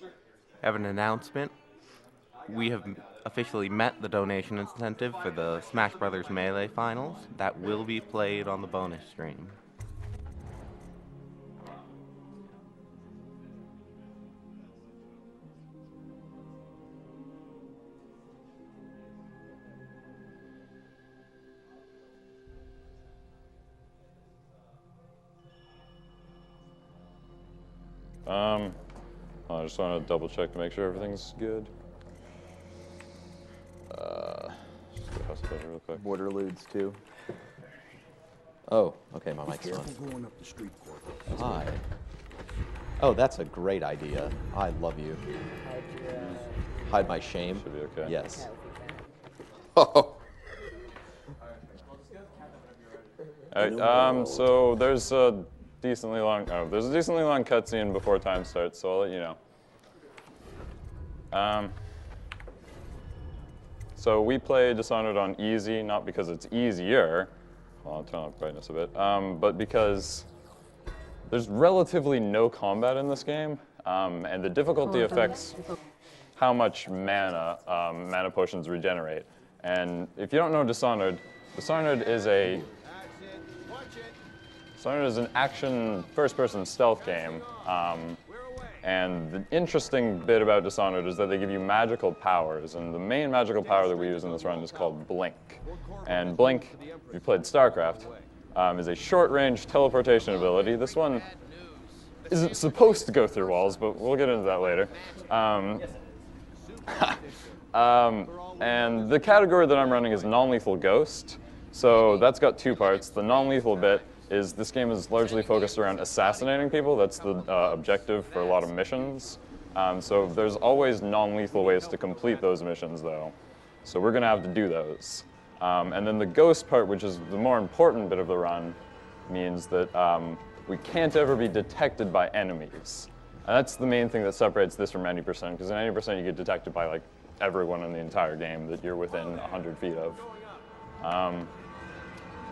I have an announcement. We have officially met the donation incentive for the Smash Brothers Melee Finals. That will be played on the bonus stream. I just want to double check to make sure everything's good. Just go house it real quick. Border ludes too. Oh, okay, my mic's on. Going up the street, Hi. Oh, that's a great idea. I love you. Hide my shame. Should be okay. Yes. All right. So there's a decently long. Oh, there's a decently long cutscene before time starts. So I'll let you know. So we play Dishonored on easy, not because it's easier. Well, I'll turn up brightness a bit, but because there's relatively no combat in this game, and the difficulty affects how much mana mana potions regenerate. And if you don't know Dishonored, Dishonored is an action first-person stealth game. And the interesting bit about Dishonored is that they give you magical powers, and the main magical power that we use in this run is called Blink. And Blink, if you played StarCraft, is a short-range teleportation ability. This one isn't supposed to go through walls, but we'll get into that later. And the category that I'm running is non-lethal ghost, so that's got two parts. The non-lethal bit is this game is largely focused around assassinating people. That's the objective for a lot of missions. So there's always non-lethal ways to complete those missions, though. So we're going to have to do those. And then the ghost part, which is the more important bit of the run, means that we can't ever be detected by enemies. And that's the main thing that separates this from 90%, because in 90% you get detected by like everyone in the entire game that you're within 100 feet of.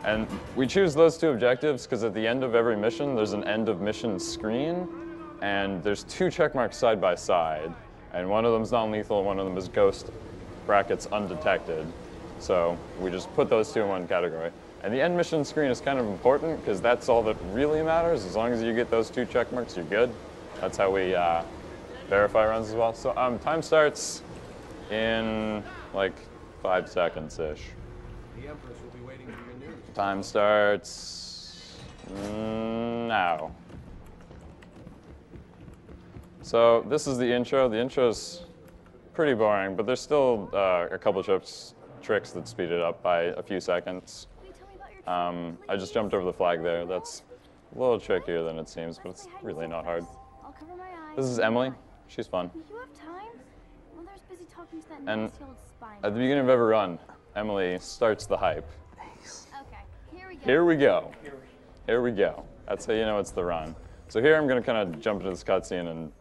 And we choose those two objectives because at the end of every mission, there's an end of mission screen, and there's two check marks side by side, and one of them is non-lethal, and one of them is ghost brackets undetected. So we just put those two in one category. And the end mission screen is kind of important because that's all that really matters. As long as you get those two check marks, you're good. That's how we verify runs as well. So time starts in like 5 seconds-ish. Time starts now. So this is the intro. The intro's pretty boring, but there's still a couple tricks that speed it up by a few seconds. I just jumped over the flag there. That's a little trickier than it seems, but it's really not hard. This is Emily. She's fun. And at the beginning of every run, Emily starts the hype. Here we go. Here we go. That's how you know it's the run. So here I'm going to kind of jump into this cutscene and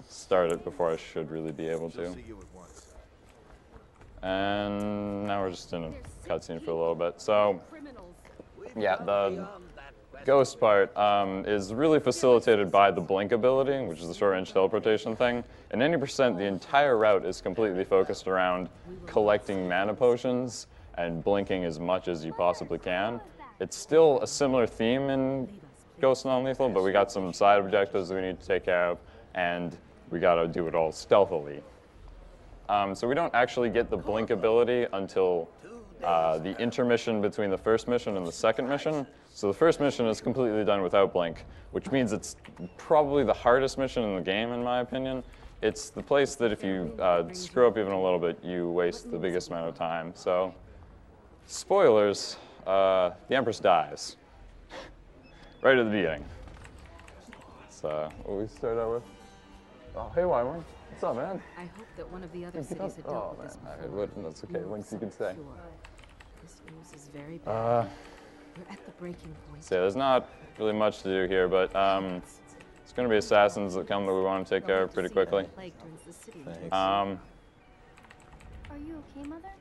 start it before I should really be able to. And now we're just in a cutscene for a little bit. So yeah, the ghost part is really facilitated by the blink ability, which is the short-range teleportation thing. And 90%, the entire route is completely focused around collecting mana potions and blinking as much as you possibly can. It's still a similar theme in Ghost Non-Lethal, but we got some side objectives that we need to take care of, and we got to do it all stealthily. So we don't actually get the blink ability until the intermission between the first mission and the second mission. So the first mission is completely done without blink, which means it's probably the hardest mission in the game, in my opinion. It's the place that if you screw up even a little bit, you waste the biggest amount of time. So, spoilers, the Empress dies. Right at the beginning. So, what we start out with? Oh, hey, Wyman. What's up, man? I hope that one of the other cities have dealt with this before. That's okay. Links you can say. This news is very bad. We're at the breaking point. So there's not really much to do here, but it's going to be assassins that come that we want to take care of pretty quickly. Thanks. Are you okay, Mother?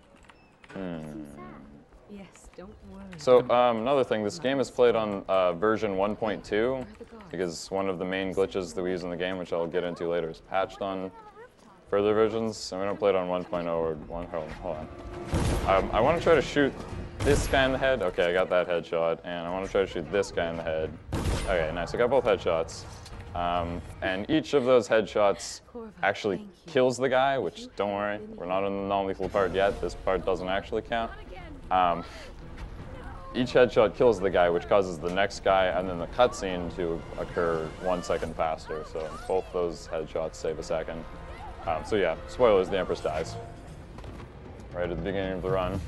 You seem sad. Yes, don't worry. So another thing, this game is played on version 1.2 because one of the main glitches that we use in the game, which I'll get into later, is patched on further versions, and we don't play it on 1.0 or 1. Hold on. I want to try to shoot this guy in the head. Okay, I got that headshot, and I want to try to shoot this guy in the head. Okay, nice. I got both headshots. And each of those headshots actually kills the guy, which, don't worry, we're not in the non-lethal part yet. This part doesn't actually count. Each headshot kills the guy, which causes the next guy and then the cutscene to occur 1 second faster. So both those headshots save a second. So yeah, spoilers, the Empress dies right at the beginning of the run.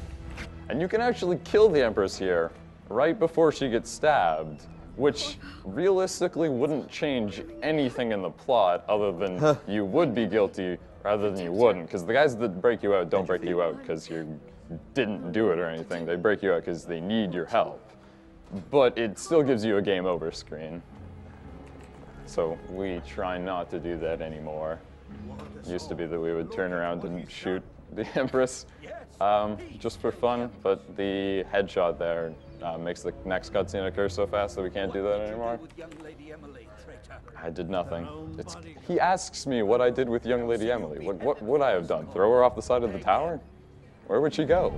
And you can actually kill the Empress here right before she gets stabbed, which realistically wouldn't change anything in the plot other than you would be guilty rather than you wouldn't. Because the guys that break you out don't break you out because you didn't do it or anything. They break you out because they need your help. But it still gives you a game over screen. So we try not to do that anymore. It used to be that we would turn around and shoot the Empress just for fun, but the headshot there makes the next cutscene occur so fast that we can't do that anymore. I did nothing. He asks me what I did with young Lady Emily. What would I have done? Throw her off the side of the tower? Where would she go?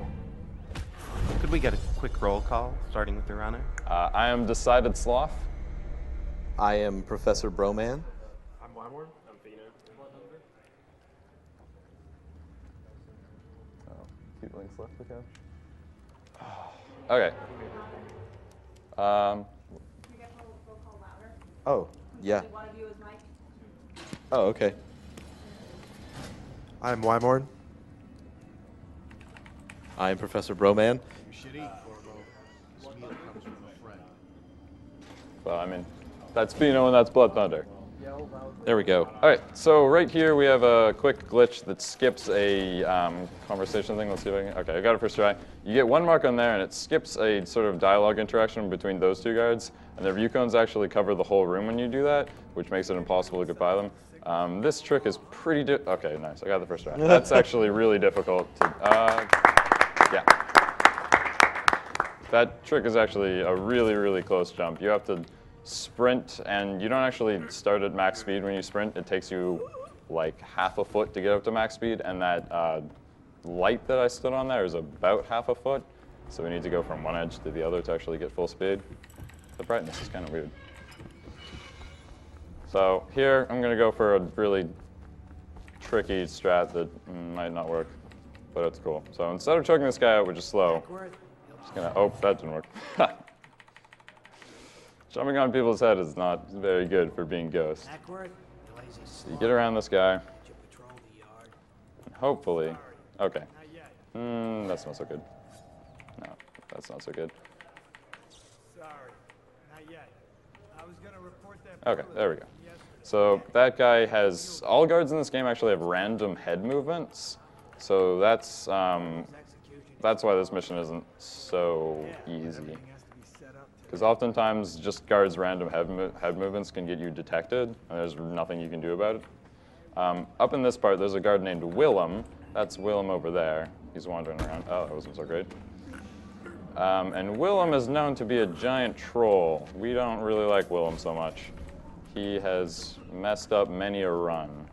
Could we get a quick roll call, starting with the runner? I am idedSloth. I am Professor Broman. I'm Wymore. I'm Fina. Keep links left we can. Okay. Oh, yeah. Oh, okay. I'm Wymore. I am Professor Broman. Well, I mean, that's Fino and that's Blood Thunder. There we go. All right, so right here we have a quick glitch that skips a conversation thing. Let's see if I can. Okay, I got it first try. You get 1 mark on there, and it skips a sort of dialogue interaction between those 2 guards. And their view cones actually cover the whole room when you do that, which makes it impossible to get by them. This trick is pretty okay, nice. I got the first try. That's actually really difficult to. Yeah. That trick is actually a really, really close jump. You have to sprint, and you don't actually start at max speed when you sprint. It takes you like half a foot to get up to max speed, and that light that I stood on there is about half a foot. So we need to go from one edge to the other to actually get full speed. The brightness is kind of weird. So here, I'm going to go for a really tricky strat that might not work, but it's cool. So instead of choking this guy out, which is slow, I'm just going to, oh, that didn't work. Jumping on people's head is not very good for being Ghost. So you get around this guy, and hopefully, okay. That's not so good. No, that's not so good. Sorry, not yet. I was gonna report that. Okay, there we go. So that guy has, all guards in this game actually have random head movements. So that's why this mission isn't so easy. Because oftentimes just guards' random head movements can get you detected, and there's nothing you can do about it. Up in this part, there's a guard named Willem. That's Willem over there. He's wandering around. Oh, that wasn't so great. And Willem is known to be a giant troll. We don't really like Willem so much. He has messed up many a run.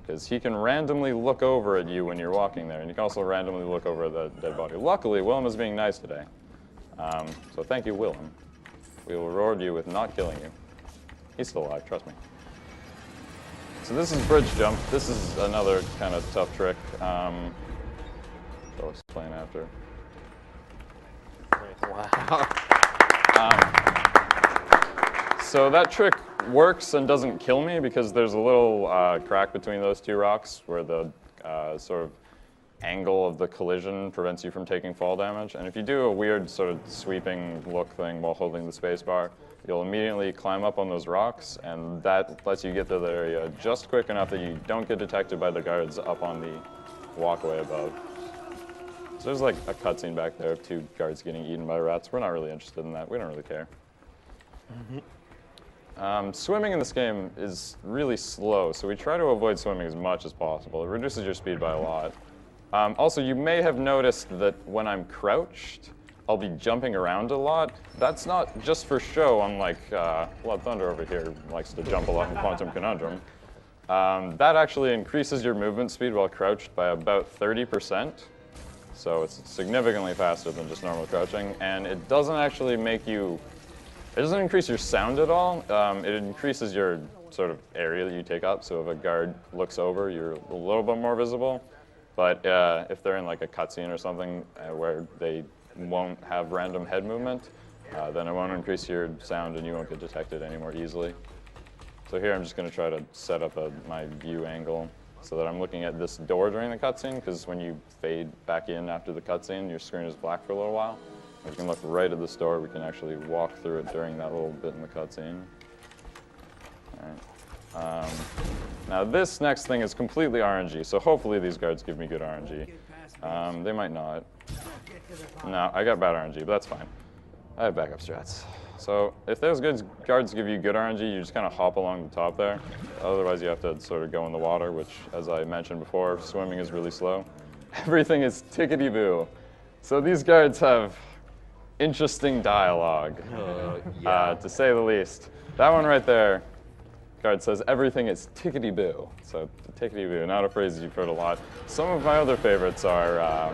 Because he can randomly look over at you when you're walking there, and you can also randomly look over at the dead body. Luckily, Willem is being nice today. So thank you, Willem. We will reward you with not killing you. He's still alive, trust me. So this is bridge jump. This is another kind of tough trick. I'll explain after. Wow. So that trick works and doesn't kill me because there's a little crack between those 2 rocks where the sort of angle of the collision prevents you from taking fall damage. And if you do a weird sort of sweeping look thing while holding the space bar, you'll immediately climb up on those rocks, and that lets you get to the area just quick enough that you don't get detected by the guards up on the walkway above. So there's like a cutscene back there of 2 guards getting eaten by rats. We're not really interested in that. We don't really care. Swimming in this game is really slow, so we try to avoid swimming as much as possible. It reduces your speed by a lot. Also, you may have noticed that when I'm crouched, I'll be jumping around a lot. That's not just for show, unlike Blood Thunder over here, who likes to jump a lot in Quantum Conundrum. That actually increases your movement speed while crouched by about 30%. So it's significantly faster than just normal crouching, and it doesn't actually make you, it doesn't increase your sound at all. It increases your sort of area that you take up, so if a guard looks over, you're a little bit more visible. But if they're in like a cutscene or something where they won't have random head movement, then it won't increase your sound and you won't get detected any more easily. So here I'm just going to try to set up my view angle so that I'm looking at this door during the cutscene, because when you fade back in after the cutscene, your screen is black for a little while. We can look right at this door. We can actually walk through it during that little bit in the cutscene. All right. Now this next thing is completely RNG, so hopefully these guards give me good RNG. They might not. No, I got bad RNG, but that's fine. I have backup strats. So if those guards give you good RNG, you just kind of hop along the top there. Otherwise you have to sort of go in the water, which, as I mentioned before, swimming is really slow. Everything is tickety-boo. So these guards have interesting dialogue, to say the least. That one right there, guard says everything is tickety-boo. So tickety-boo, not a phrase you've heard a lot. Some of my other favorites are,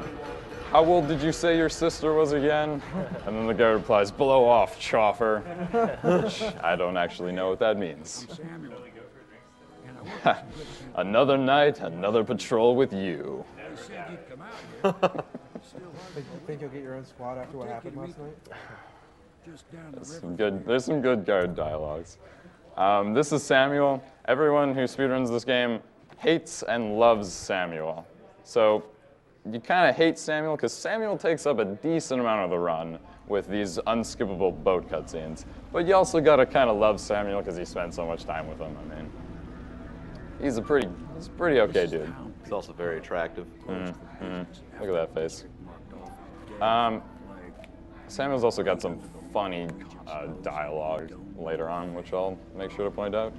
how old did you say your sister was again? And then the guy replies, blow off, chopper. Which I don't actually know what that means. Another night, another patrol with you. Think you'll get your own squad after what happened last night? There's some good guard dialogues. This is Samuel. Everyone who speedruns this game hates and loves Samuel. So you kind of hate Samuel because Samuel takes up a decent amount of the run with these unskippable boat cutscenes. But you also gotta kind of love Samuel because you spend so much time with him. I mean, he's a pretty okay dude. He's also very attractive. Look at that face. Samuel's also got some funny dialogue later on, which I'll make sure to point out.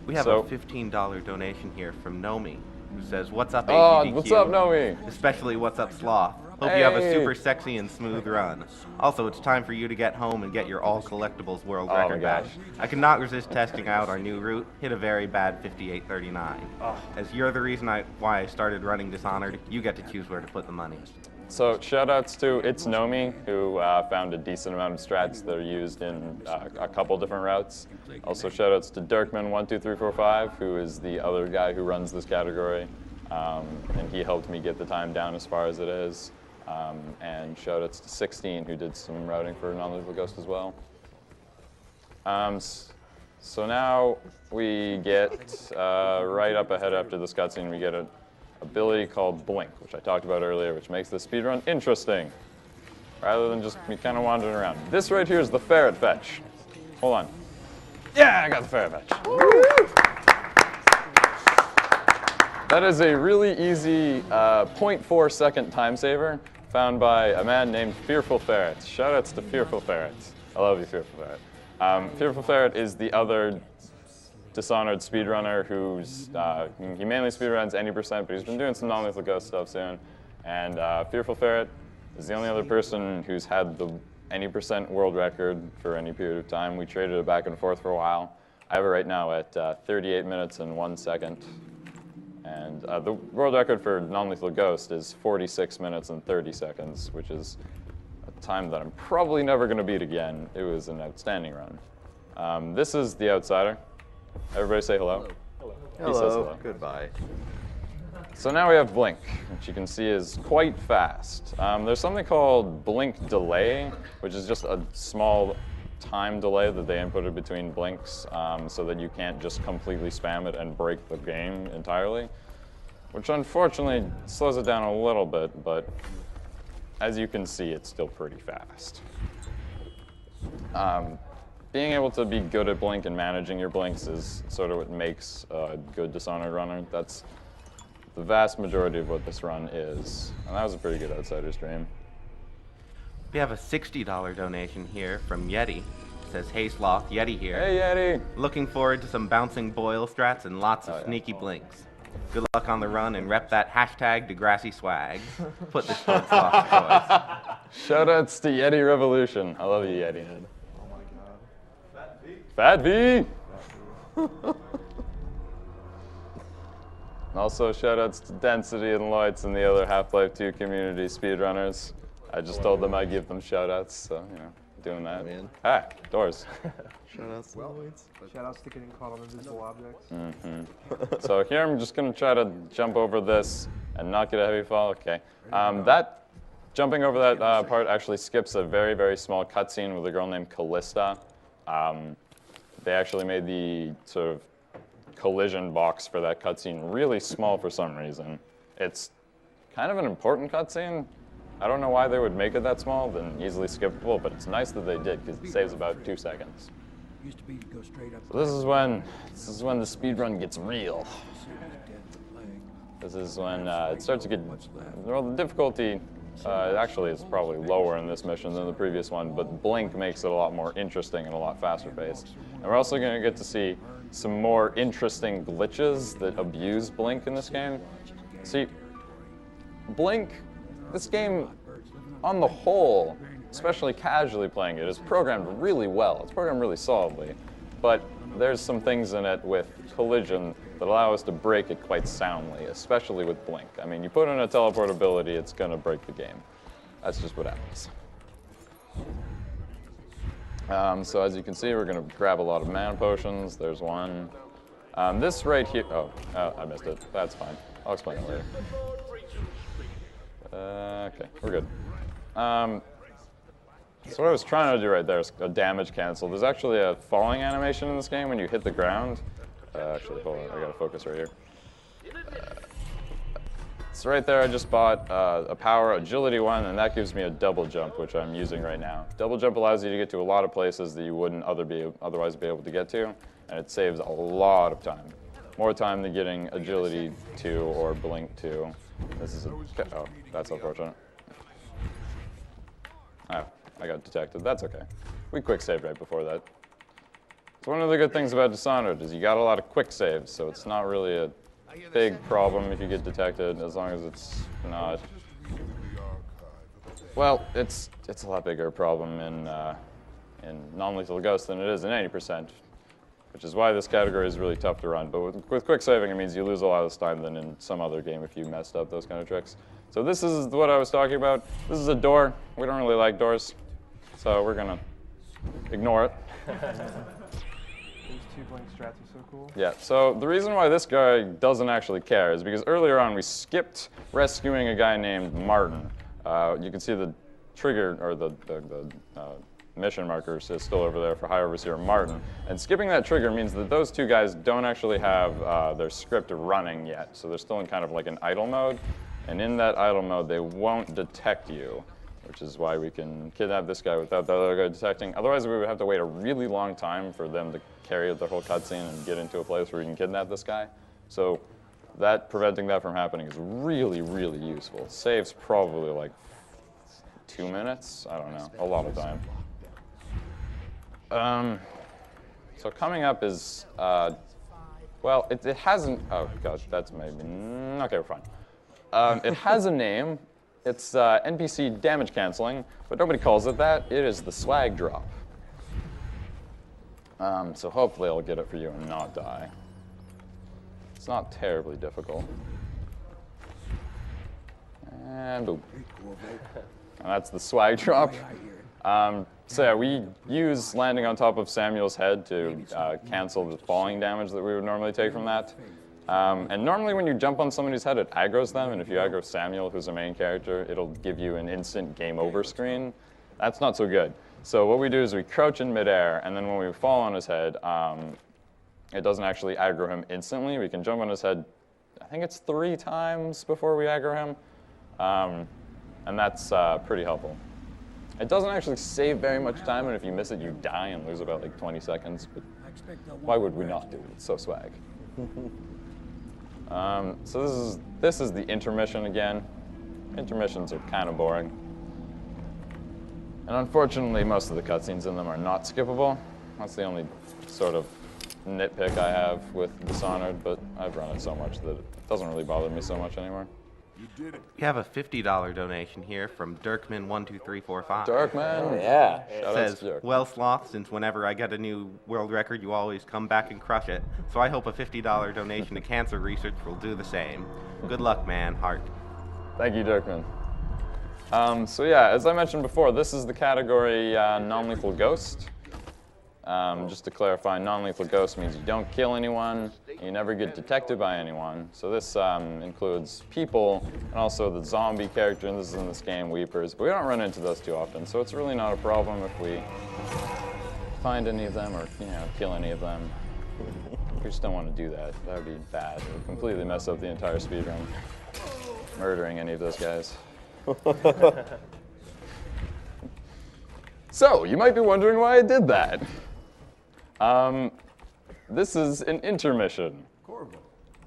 We have a $15 donation here from Nomi, who says, "What's up, Oh, AGDQ? what's up, Nomi? Especially what's up, Sloth? Hope you have a super sexy and smooth run. Also, it's time for you to get home and get your all collectibles world record back. I cannot resist testing out our new route. Hit a very bad 5839. As you're the reason why I started running Dishonored, you get to choose where to put the money." So shout-outs to It's Nomi, who found a decent amount of strats that are used in a couple different routes. Also shout-outs to Dirkman12345, who is the other guy who runs this category, and he helped me get the time down as far as it is. And shout-outs to 16, who did some routing for Non-Lethal Ghost as well. So now we get, right up ahead after this cutscene, we get an ability called Blink, which I talked about earlier, which makes the speedrun interesting, rather than just me kind of wandering around. This right here is the ferret fetch. Hold on. Yeah, I got the ferret fetch. That is a really easy 0.4 second time saver found by a man named FearfulFerret. Shoutouts to FearfulFerret. I love you, FearfulFerret. FearfulFerret is the other Dishonored speedrunner who's, he mainly speedruns any %, but he's been doing some Non-Lethal Ghost stuff soon. And FearfulFerret is the only other person who's had the any % world record for any period of time. We traded it back and forth for a while. I have it right now at 38 minutes and 1 second. And the world record for Non-Lethal Ghost is 46 minutes and 30 seconds, which is a time that I'm probably never going to beat again. It was an outstanding run. This is the Outsider. Everybody say hello. Hello. He says hello. Goodbye. So now we have Blink, which you can see is quite fast. There's something called Blink Delay, which is just a small time delay that they inputted between blinks so that you can't just completely spam it and break the game entirely, which unfortunately slows it down a little bit, but as you can see, it's still pretty fast. Being able to be good at Blink and managing your blinks is sort of what makes a good Dishonored runner. That's the vast majority of what this run is. And that was a pretty good Outsider stream. We have a $60 donation here from Yeti. It says, "Hey Sloth, Yeti here. Hey Yeti! Looking forward to some bouncing boil strats and lots of sneaky blinks. Good luck on the run and rep that hashtag Degrassi swag. Put this towards Sloth's choice. Shoutouts to Yeti Revolution. I love you, Yeti. Fat V! Also, shoutouts to Density and Lights and the other Half-Life 2 community speedrunners. I just told them I'd give them shoutouts, so, you know, doing that. Man. Ah, doors. Shoutouts to Lloyd's. Shoutouts to getting caught on invisible objects. So here I'm just going to try to jump over this and not get a heavy fall. Okay. That jumping over that part actually skips a very, very small cutscene with a girl named Callista. They actually made the sort of collision box for that cutscene really small for some reason. It's kind of an important cutscene. I don't know why they would make it that small, then easily skippable, but it's nice that they did because it saves about 2 seconds. So this is when the speedrun gets real. This is when it starts to get, well, the difficulty actually is probably lower in this mission than the previous one, but Blink makes it a lot more interesting and a lot faster paced. And we're also going to get to see some more interesting glitches that abuse Blink in this game. See, Blink, this game, on the whole, especially casually playing it, is programmed really well. It's programmed really solidly, but there's some things in it with collision that allow us to break it quite soundly, especially with Blink. I mean, you put in a teleportability, it's gonna break the game. That's just what happens. So as you can see, we're gonna grab a lot of mana potions. There's one. This right here, oh, I missed it. That's fine. I'll explain it later. Okay, we're good. So what I was trying to do right there is a damage cancel. There's actually a falling animation in this game when you hit the ground. Actually, hold on, I gotta focus right here. So right there, I just bought a power agility one, and that gives me a double jump, which I'm using right now. Double jump allows you to get to a lot of places that you wouldn't otherwise be able to get to, and it saves a lot of time. More time than getting agility 2 or blink 2. This is oh, that's unfortunate. Oh, I got detected. That's okay. We quick saved right before that. So one of the good things about Dishonored is you got a lot of quick saves, so it's not really a big problem if you get detected, as long as it's not. Well, it's a lot bigger problem in non-lethal Ghost than it is in 80%, which is why this category is really tough to run. But with quick saving, it means you lose a lot less time than in some other game if you messed up those kind of tricks. So this is what I was talking about. This is a door. We don't really like doors, so we're gonna ignore it. These 2 Blink strats are so cool. Yeah, so the reason why this guy doesn't actually care is because earlier on we skipped rescuing a guy named Martin. You can see the trigger, or the mission markers is still over there for High Overseer Martin. And skipping that trigger means that those 2 guys don't actually have their script running yet. So they're still in kind of like an idle mode. And in that idle mode, they won't detect you, which is why we can kidnap this guy without the other guy detecting. Otherwise, we would have to wait a really long time for them to carry the whole cutscene and get into a place where we can kidnap this guy. So preventing that from happening is really, really useful. Saves probably like 2 minutes. I don't know, a lot of time. So coming up is, well, it hasn't, oh god, that's maybe, okay, we're fine. It has a name. It's NPC damage canceling, but nobody calls it that. It is the swag drop. So hopefully I'll get it for you and not die. It's not terribly difficult. And boom. And that's the swag drop. So yeah, we use landing on top of Samuel's head to cancel the falling damage that we would normally take from that. And normally when you jump on somebody's head, it aggroes them, and if you aggro Samuel, who's the main character, it'll give you an instant game over screen. That's not so good. So what we do is we crouch in midair, and then when we fall on his head, it doesn't actually aggro him instantly. We can jump on his head, I think it's 3 times before we aggro him, and that's pretty helpful. It doesn't actually save very much time, and if you miss it, you die and lose about like 20 seconds, but why would we not do it? It's so swag. So this is the intermission again. Intermissions are kind of boring. And unfortunately, most of the cutscenes in them are not skippable. That's the only sort of nitpick I have with Dishonored, but I've run it so much that it doesn't really bother me so much anymore. We have a $50 donation here from Dirkman12345. Dirkman! Yeah. Shout out Says, to Dirk. well, Sloth, since whenever I get a new world record, you always come back and crush it. So I hope a $50 donation to cancer research will do the same. Good luck, man. Heart. Thank you, Dirkman. So yeah, as I mentioned before, this is the category non-lethal ghost. Just to clarify, non-lethal ghost means you don't kill anyone, you never get detected by anyone. So this includes people and also the zombie character, and this is in this game, Weepers. But we don't run into those too often, so it's really not a problem if we find any of them or kill any of them. We just don't want to do that. That would be bad. It would completely mess up the entire speedrun. Murdering any of those guys. So, you might be wondering why I did that. This is an intermission.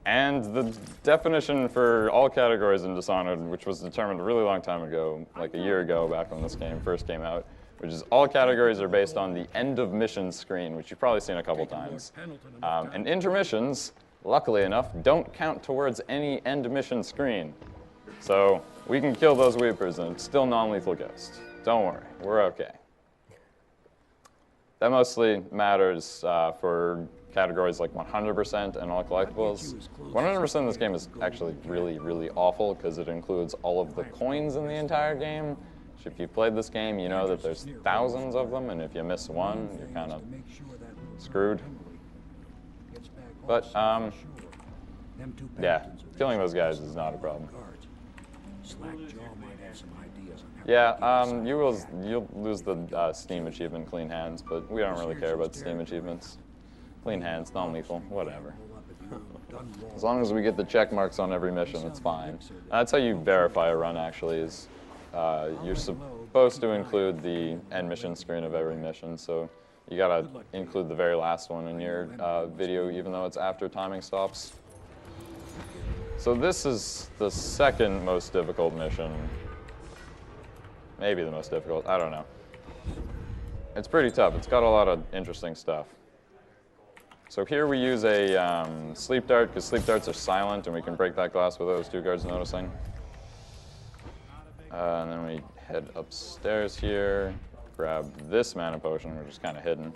And the definition for all categories in Dishonored, which was determined a really long time ago, like a year ago back when this game first came out, which is all categories are based on the end of mission screen, which you've probably seen a couple times. And intermissions, luckily enough, don't count towards any end mission screen. So we can kill those Weepers and it's still non-lethal ghost. Don't worry, we're okay. That mostly matters for categories like 100% and all collectibles. 100% in this game is actually really, really awful because it includes all of the coins in the entire game. If you played this game, you know that there's thousands of them, and if you miss one, you're kind of screwed. But, yeah, killing those guys is not a problem. Yeah, you'll lose the Steam achievement, Clean Hands, but we don't really care about Steam achievements. Clean Hands, non-lethal, whatever. As long as we get the check marks on every mission, it's fine. That's how you verify a run, actually, is you're supposed to include the end mission screen of every mission, so you gotta include the very last one in your video, even though it's after timing stops. So this is the second most difficult mission. Maybe the most difficult, I don't know. It's pretty tough, it's got a lot of interesting stuff. So here we use a sleep dart, because sleep darts are silent and we can break that glass without those two guards noticing. And then we head upstairs here, grab this mana potion, which is kind of hidden.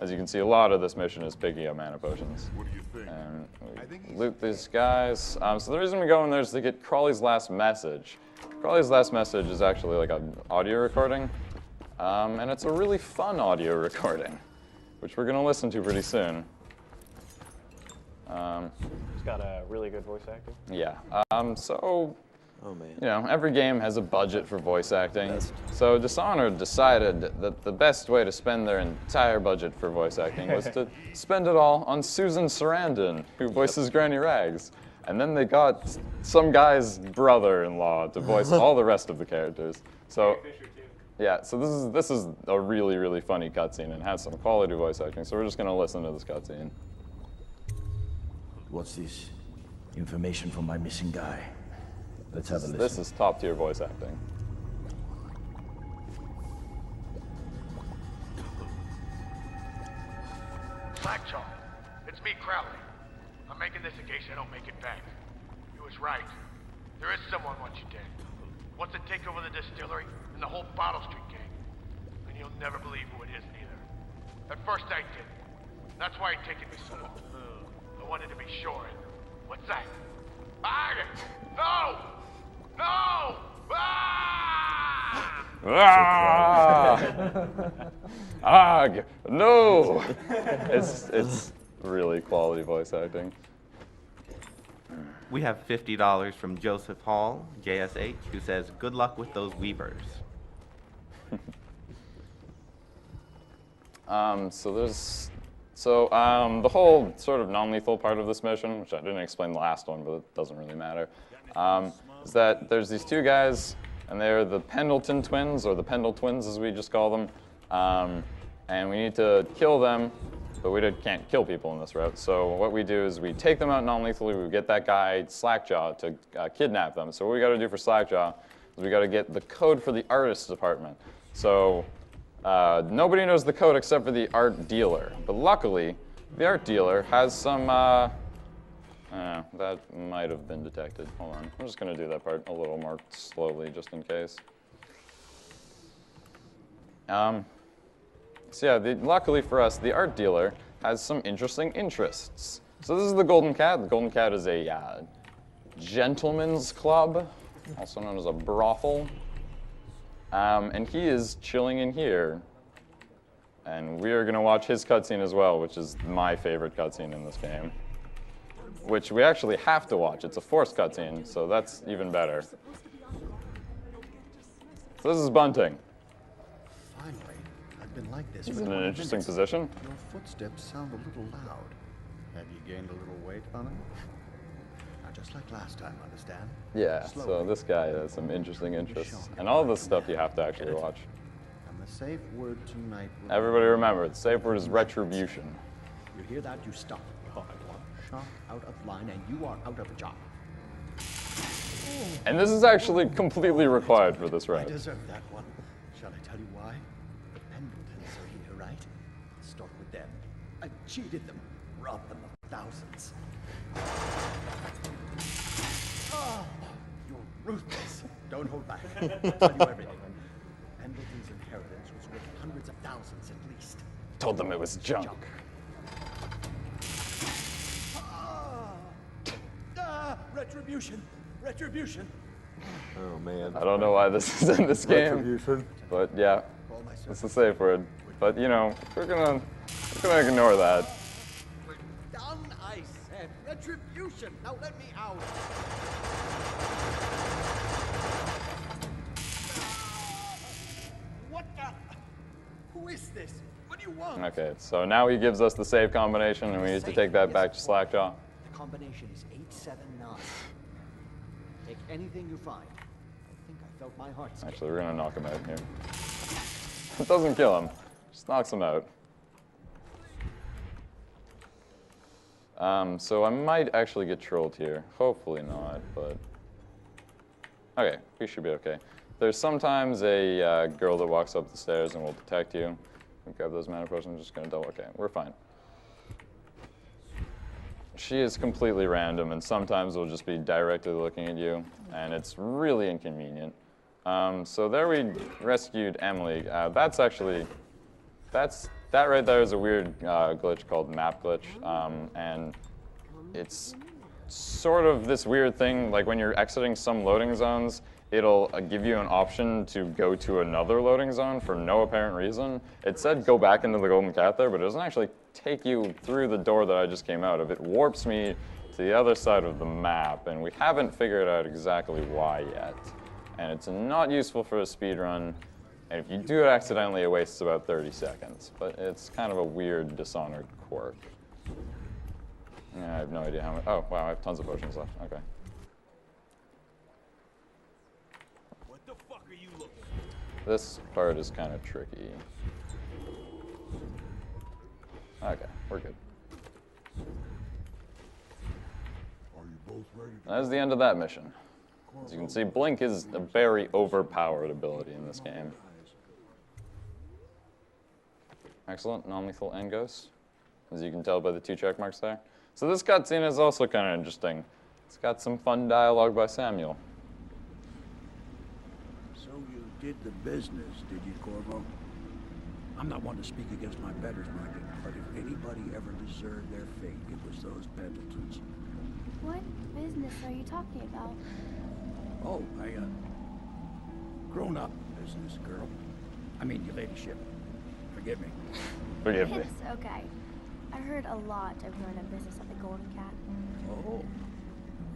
As you can see, a lot of this mission is picking up mana potions. What do you think? And we loot these guys. So the reason we go in there is to get Crawley's last message. Crawley's last message is actually like an audio recording. And it's a really fun audio recording, which we're going to listen to pretty soon. It's got a really good voice acting. Yeah. So, Oh, man. you know, every game has a budget for voice acting. So Dishonored decided that the best way to spend their entire budget for voice acting was to spend it all on Susan Sarandon, who voices Granny Rags. And then they got some guy's brother-in-law to voice all the rest of the characters. So, yeah, so this is a really, really funny cutscene and has some quality voice acting. So we're just going to listen to this cutscene. What's this? Information from my missing guy. Let's have a listen. This is top-tier voice acting. Blackjaw, it's me, Crowley. I'm making this in case I don't make it back. You was right. There is someone wants you dead. Wants to take over the distillery and the whole Bottle Street gang. And you'll never believe who it is neither. At first I did. That's why it taken me so long. I wanted to be sure. What's that? No! No! No! It's really quality voice acting. We have $50 from Joseph Hall, JSH, who says, good luck with those Weepers. The whole sort of non-lethal part of this mission, which I didn't explain the last one, but it doesn't really matter, is that there's these two guys, and they're the Pendleton twins, or the Pendle twins as we just call them, and we need to kill them, but we can't kill people in this route. So what we do is we take them out non-lethally, we get that guy, Slackjaw, to kidnap them. So what we gotta do for Slackjaw is we gotta get the code for the artist department. So nobody knows the code except for the art dealer. But luckily, the art dealer has some, that might have been detected. Hold on, I'm just gonna do that part a little more slowly just in case. So yeah, luckily for us, the art dealer has some interesting interests. So this is the Golden Cat. The Golden Cat is a gentleman's club, also known as a brothel. And he is chilling in here. And we are going to watch his cutscene as well, which is my favorite cutscene in this game. Which we actually have to watch. It's a forced cutscene, so that's even better. So this is Bunting. Finally, I've been like this He's for in an 20 interesting minutes. position. Your footsteps sound a little loud. Have you gained a little weight, Bunny? Now, just like last time, understand? Yeah, so this guy has some interesting interests. And all this stuff you have to actually watch. And the safe word tonight will Everybody remember, the safe word is retribution. You hear that? You stop. Shot out of line, and you are out of a job. And this is actually completely required for this I round. deserve that one. Shall I tell you why? The Pendletons are here, right? Start with them. I cheated them, robbed them of thousands. Oh, you're ruthless. Don't hold back. I'll tell you everything. Pendleton's inheritance was worth hundreds of thousands at least. Told them it was junk. Retribution! Retribution! Oh man. I don't know why this is in this game, Retribution. but yeah, it's the safe word. But you know, we're gonna ignore that. We're done, I said. Retribution! Now let me out! What the? Who is this? What do you want? Okay, so now he gives us the save combination, and we need to take that back to Slackjaw. The combination is 879. Take anything you find. I think I felt my heart skip. Actually, we're gonna knock him out here. It doesn't kill him, just knocks him out. So I might actually get trolled here. Hopefully not, but okay, we should be okay. There's sometimes a girl that walks up the stairs and will detect you. We grab those mana potions. I'm just gonna double. Okay, we're fine. She is completely random, and sometimes will just be directly looking at you, and it's really inconvenient. So there we rescued Emily. That right there is a weird glitch called map glitch, and it's sort of this weird thing, like when you're exiting some loading zones, it'll give you an option to go to another loading zone for no apparent reason. It said go back into the Golden Cat there, but it doesn't actually take you through the door that I just came out of. It warps me to the other side of the map, and we haven't figured out exactly why yet. And it's not useful for a speed run, and if you do it accidentally, it wastes about 30 seconds. But it's kind of a weird Dishonored quirk. Yeah, I have no idea how much. Oh, wow, I have tons of potions left. Okay. What the fuck are you looking This part is kind of tricky. Okay, we're good. That's the end of that mission. As you can see, Blink is a very overpowered ability in this game. Excellent, non-lethal and ghost, as you can tell by the 2 check marks there. So this cutscene is also kind of interesting. It's got some fun dialogue by Samuel. So you did the business, did you, Corvo? I'm not one to speak against my betters, Mike, but if anybody ever deserved their fate, it was those Pendletons. What business are you talking about? Oh, grown-up business, girl. I mean, your ladyship. Forgive me. Forgive me. It's okay. I heard a lot of grown-up business at the Golden Cat. Oh,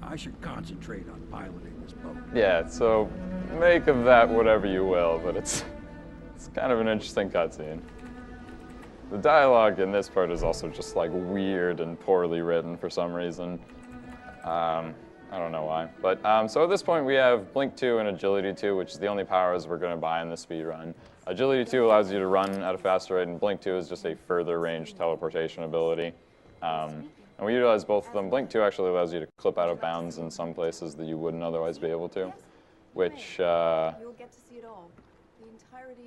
I should concentrate on piloting this boat. Yeah, so make of that whatever you will, but it's kind of an interesting cutscene. The dialogue in this part is also just like weird and poorly written for some reason. I don't know why. But so at this point we have Blink 2 and Agility 2, which is the only powers we're going to buy in the speed run. Agility 2 allows you to run at a faster rate, and Blink 2 is just a further range teleportation ability. And we utilize both of them. Blink 2 actually allows you to clip out of bounds in some places that you wouldn't otherwise be able to, which You'll get to see it all.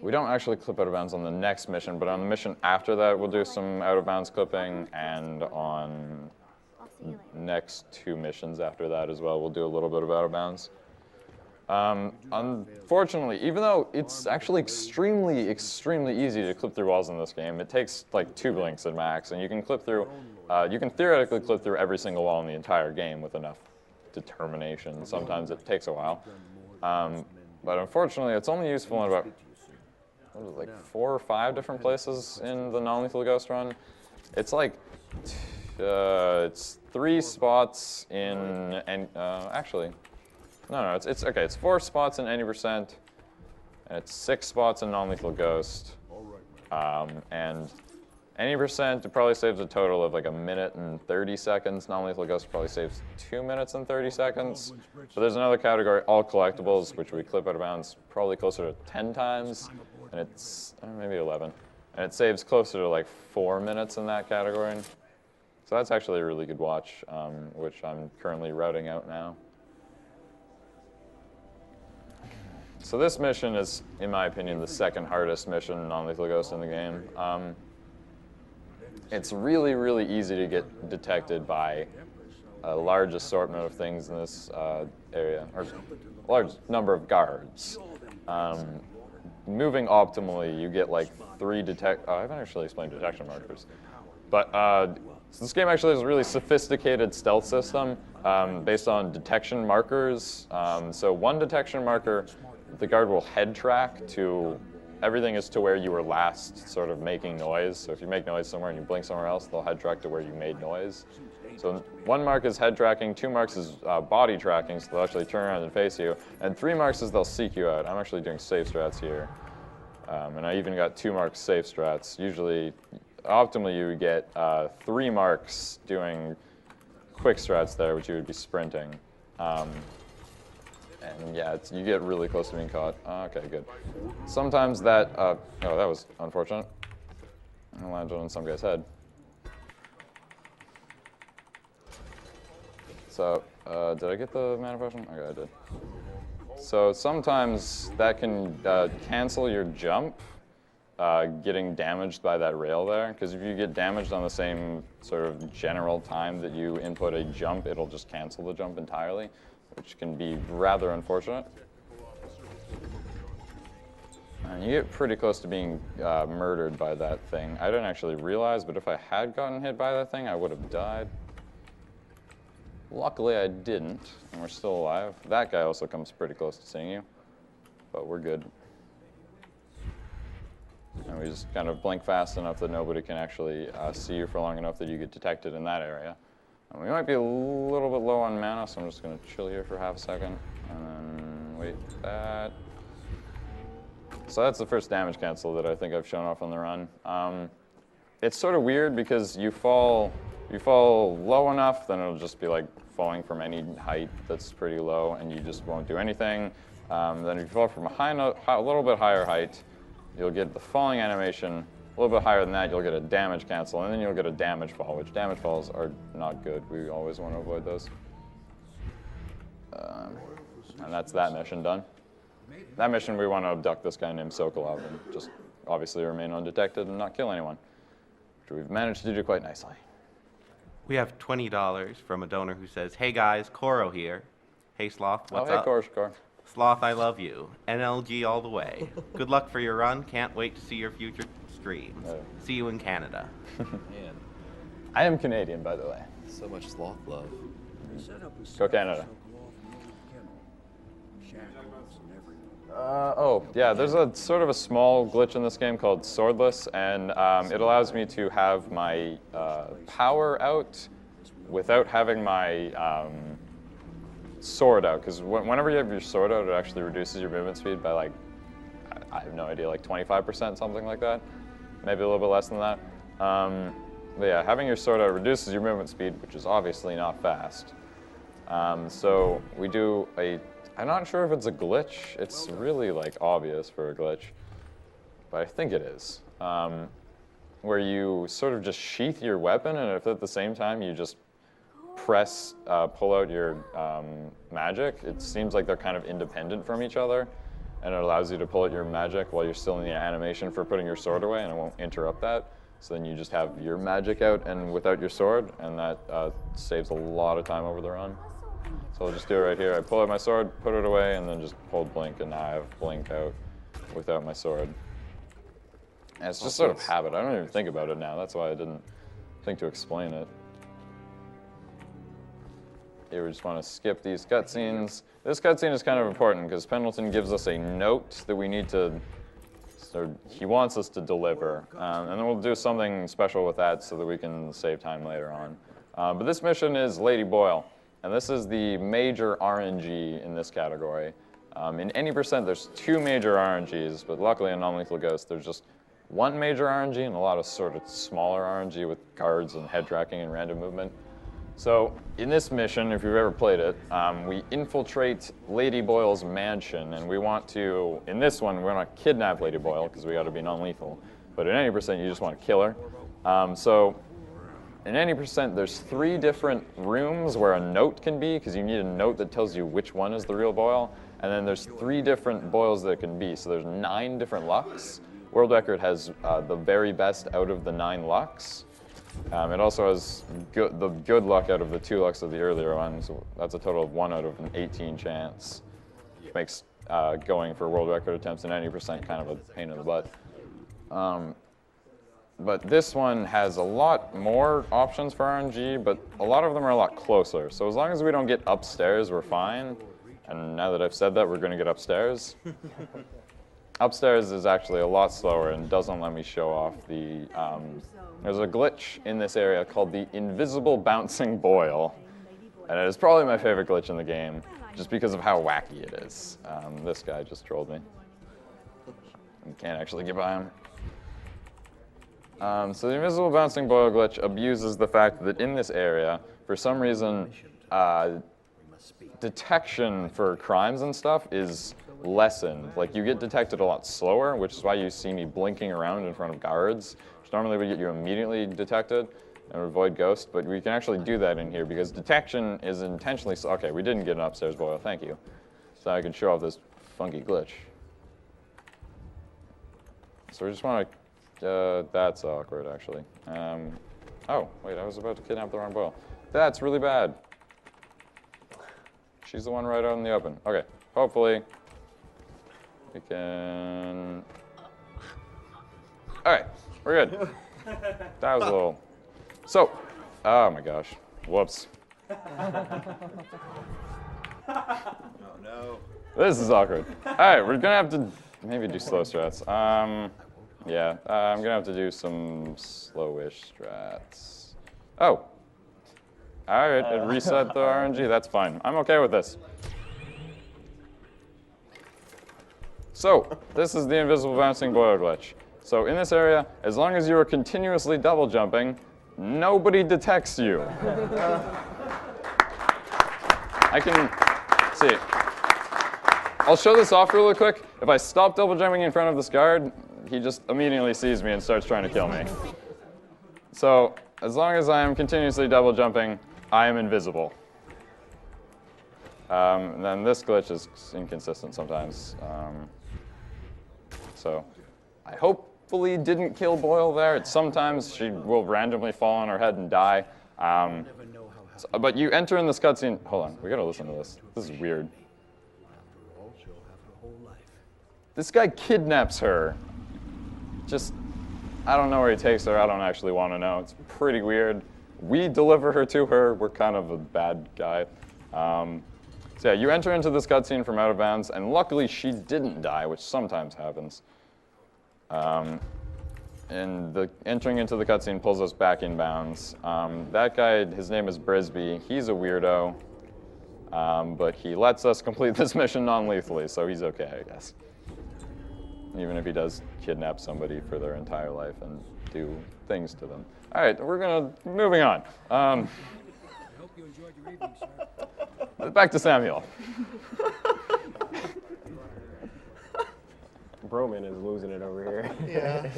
We don't actually clip out of bounds on the next mission, but on the mission after that, we'll do some out of bounds clipping, and on next 2 missions after that as well, we'll do a little bit of out of bounds. Unfortunately, even though it's actually extremely, extremely easy to clip through walls in this game, it takes like 2 blinks at max, and you can clip through, you can theoretically clip through every single wall in the entire game with enough determination. Sometimes it takes a while. But unfortunately, it's only useful in about, what is it, like 4 or 5 different places in the non-lethal ghost run. It's like, it's 3 spots in, and actually, no, it's okay. It's 4 spots in any percent, and it's 6 spots in non-lethal ghost. And any percent, it probably saves a total of like 1 minute and 30 seconds. Non-lethal ghost probably saves 2 minutes and 30 seconds. But there's another category, all collectibles, which we clip out of bounds probably closer to 10 times, and it's maybe 11. And it saves closer to like 4 minutes in that category. So that's actually a really good watch, which I'm currently routing out now. So this mission is, in my opinion, the 2nd hardest mission non-lethal ghost in the game. It's really, really easy to get detected by a large assortment of things in this area, or a large number of guards. Moving optimally, you get like 3 I haven't actually explained detection markers. But so this game actually has a really sophisticated stealth system based on detection markers. So 1 detection marker, the guard will head track to, everything is to where you were last sort of making noise. So if you make noise somewhere and you blink somewhere else, they'll head track to where you made noise. So 1 mark is head tracking, 2 marks is body tracking, so they'll actually turn around and face you, and 3 marks is they'll seek you out. I'm actually doing safe strats here. And I even got 2 marks safe strats. Usually, optimally you would get 3 marks doing quick strats there, which you would be sprinting. And yeah, you get really close to being caught. Okay, good. Sometimes that, oh, that was unfortunate. I landed on some guy's head. So, did I get the mana potion? Okay, I did. So sometimes that can cancel your jump, getting damaged by that rail there. Because if you get damaged on the same sort of general time that you input a jump, it'll just cancel the jump entirely, which can be rather unfortunate. And you get pretty close to being murdered by that thing. I didn't actually realize, but if I had gotten hit by that thing, I would have died. Luckily, I didn't, and we're still alive. That guy also comes pretty close to seeing you, but we're good. And we just kind of blink fast enough that nobody can actually see you for long enough that you get detected in that area. And we might be a little bit low on mana, so I'm just going to chill here for half a second, and then wait that. So that's the first damage cancel that I think I've shown off on the run. It's sort of weird because you fall low enough, then it'll just be like falling from any height that's pretty low, and you just won't do anything. Then if you fall from a little bit higher height, you'll get the falling animation. A little bit higher than that, you'll get a damage cancel, and then you'll get a damage fall, which damage falls are not good. We always want to avoid those. And that's that mission done. That mission, we want to abduct this guy named Sokolov and just obviously remain undetected and not kill anyone, which we've managed to do quite nicely. We have $20 from a donor who says, "Hey guys, Koro here. Hey Sloth, what's up? Oh, hey, Koro. Sloth, I love you. NLG all the way. Good luck for your run. Can't wait to see your future streams. See you in Canada." Man, I am Canadian, by the way. so much sloth love. Go Canada. Oh, yeah, there's a sort of a small glitch in this game called Swordless, and it allows me to have my power out without having my sword out, because whenever you have your sword out, it actually reduces your movement speed by like, I have no idea, like 25%, something like that. Maybe a little bit less than that. But yeah, having your sword out reduces your movement speed, which is obviously not fast. So we do I'm not sure if it's a glitch. It's really like obvious for a glitch, but I think it is. Where you sort of just sheath your weapon, and if at the same time you just pull out your magic, it seems like they're kind of independent from each other. and it allows you to pull out your magic while you're still in the animation for putting your sword away, and it won't interrupt that. So then you just have your magic out and without your sword, and that saves a lot of time over the run. So I'll just do it right here. I pull out my sword, put it away, and then just hold blink, and now I have blink out without my sword. And it's just sort of habit. I don't even think about it now. That's why I didn't think to explain it. Here we just want to skip these cutscenes. This cutscene is kind of important because Pendleton gives us a note that we need to, so he wants us to deliver. And then we'll do something special with that so that we can save time later on. But this mission is Lady Boyle. And this is the major RNG in this category. In any percent, there's 2 major RNGs, but luckily in Non-Lethal Ghost, there's just 1 major RNG and a lot of sort of smaller RNG with guards and head tracking and random movement. So in this mission, if you've ever played it, we infiltrate Lady Boyle's mansion, and we want to, in this one, we want to kidnap Lady Boyle because we got to be non-lethal. But in any percent, you just want to kill her. So in any percent, there's 3 different rooms where a note can be, because you need a note that tells you which one is the real Boyle. And then there's 3 different Boyles that it can be. So there's 9 different lucks. World Record has the very best out of the 9 lucks. It also has the good luck out of the 2 lucks of the earlier one. So that's a total of 1 out of an 18 chance. Which makes going for world record attempts in any percent kind of a pain in the butt. But this one has a lot more options for RNG, but a lot of them are a lot closer. So as long as we don't get upstairs, we're fine. And now that I've said that, we're going to get upstairs. Upstairs is actually a lot slower and doesn't let me show off the... there's a glitch in this area called the Invisible Bouncing Boyle. And it is probably my favorite glitch in the game, just because of how wacky it is. This guy just trolled me. You can't actually get by him. So the Invisible Bouncing Boyle glitch abuses the fact that in this area, for some reason, detection for crimes and stuff is lessened. Like, you get detected a lot slower, which is why you see me blinking around in front of guards, which normally would get you immediately detected and avoid ghosts, but we can actually do that in here because detection is intentionally slow. Okay, we didn't get an upstairs Boyle, thank you. So I can show off this funky glitch. So we just want to, that's awkward actually. Oh, wait, I was about to kidnap the wrong Boyle. That's really bad. She's the one right out in the open. Okay, hopefully we can... All right, we're good. That was a little... So, oh my gosh, whoops. Oh no. This is awkward. All right, we're gonna have to maybe do slow strats. Yeah, I'm gonna have to do some slowish strats. Oh. All right, it reset the RNG, that's fine. I'm okay with this. So, this is the Invisible Bouncing Boyle glitch. So in this area, as long as you are continuously double jumping, nobody detects you. I can see. I'll show this off really quick. If I stop double jumping in front of this guard, he just immediately sees me and starts trying to kill me. So as long as I am continuously double jumping, I am invisible. And then this glitch is inconsistent sometimes. So I hopefully didn't kill Boyle there. Sometimes she will randomly fall on her head and die. But you enter in this cutscene. Hold on, we gotta listen to this. This is weird. This guy kidnaps her. Just, I don't know where he takes her. I don't actually want to know. It's pretty weird. We deliver her to her. We're kind of a bad guy. So yeah, you enter into this cutscene from out of bounds, and luckily she didn't die, which sometimes happens. And the entering into the cutscene pulls us back in bounds. That guy, his name is Brisby. He's a weirdo, but he lets us complete this mission non-lethally, so he's okay, I guess. Even if he does kidnap somebody for their entire life and do things to them. All right, moving on. I hope you enjoyed your evening, sir. Back to Samuel. Broman is losing it over here. Yeah.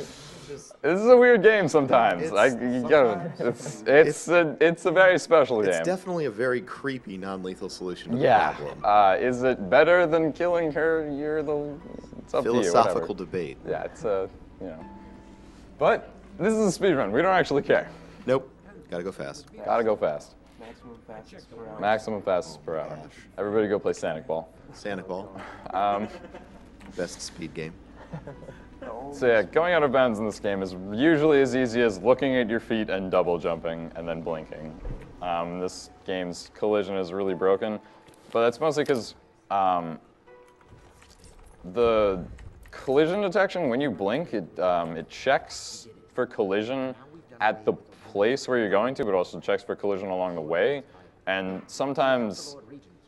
This is a weird game sometimes. It's a very special game. It's definitely a very creepy non-lethal solution to the Yeah. problem. Is it better than killing her? It's up to you. Philosophical Whatever. debate. Yeah, it's But this is a speed run. We don't actually care. Nope. Gotta go fast. Gotta go fast. Maximum fastest per hour. Maximum fastest per hour. Everybody go play Sonic Ball. Sonic Ball. Best speed game. So yeah, going out of bounds in this game is usually as easy as looking at your feet and double jumping and then blinking. This game's collision is really broken, but that's mostly because the collision detection, when you blink, it checks for collision at the place where you're going to, but also checks for collision along the way. And sometimes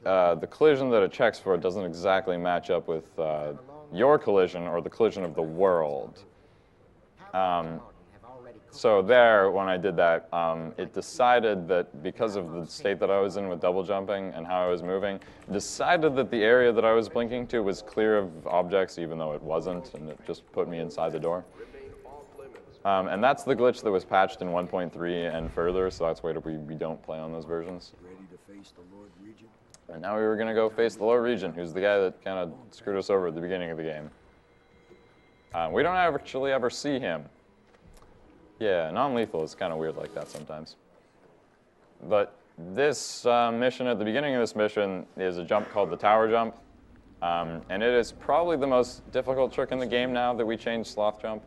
the collision that it checks for doesn't exactly match up with your collision or the collision of the world. So there, when I did that, it decided that because of the state that I was in with double jumping and how I was moving, it decided that the area that I was blinking to was clear of objects, even though it wasn't, and it just put me inside the door. And that's the glitch that was patched in 1.3 and further, so that's why we don't play on those versions. Ready to face the Lord Regent? And now we were going to go face the Lord Regent, who's the guy that kind of screwed us over at the beginning of the game. We don't actually ever see him. Yeah, non-lethal is kind of weird like that sometimes. But this mission, at the beginning of this mission, is a jump called the tower jump. And it is probably the most difficult trick in the game now that we changed Sloth jump.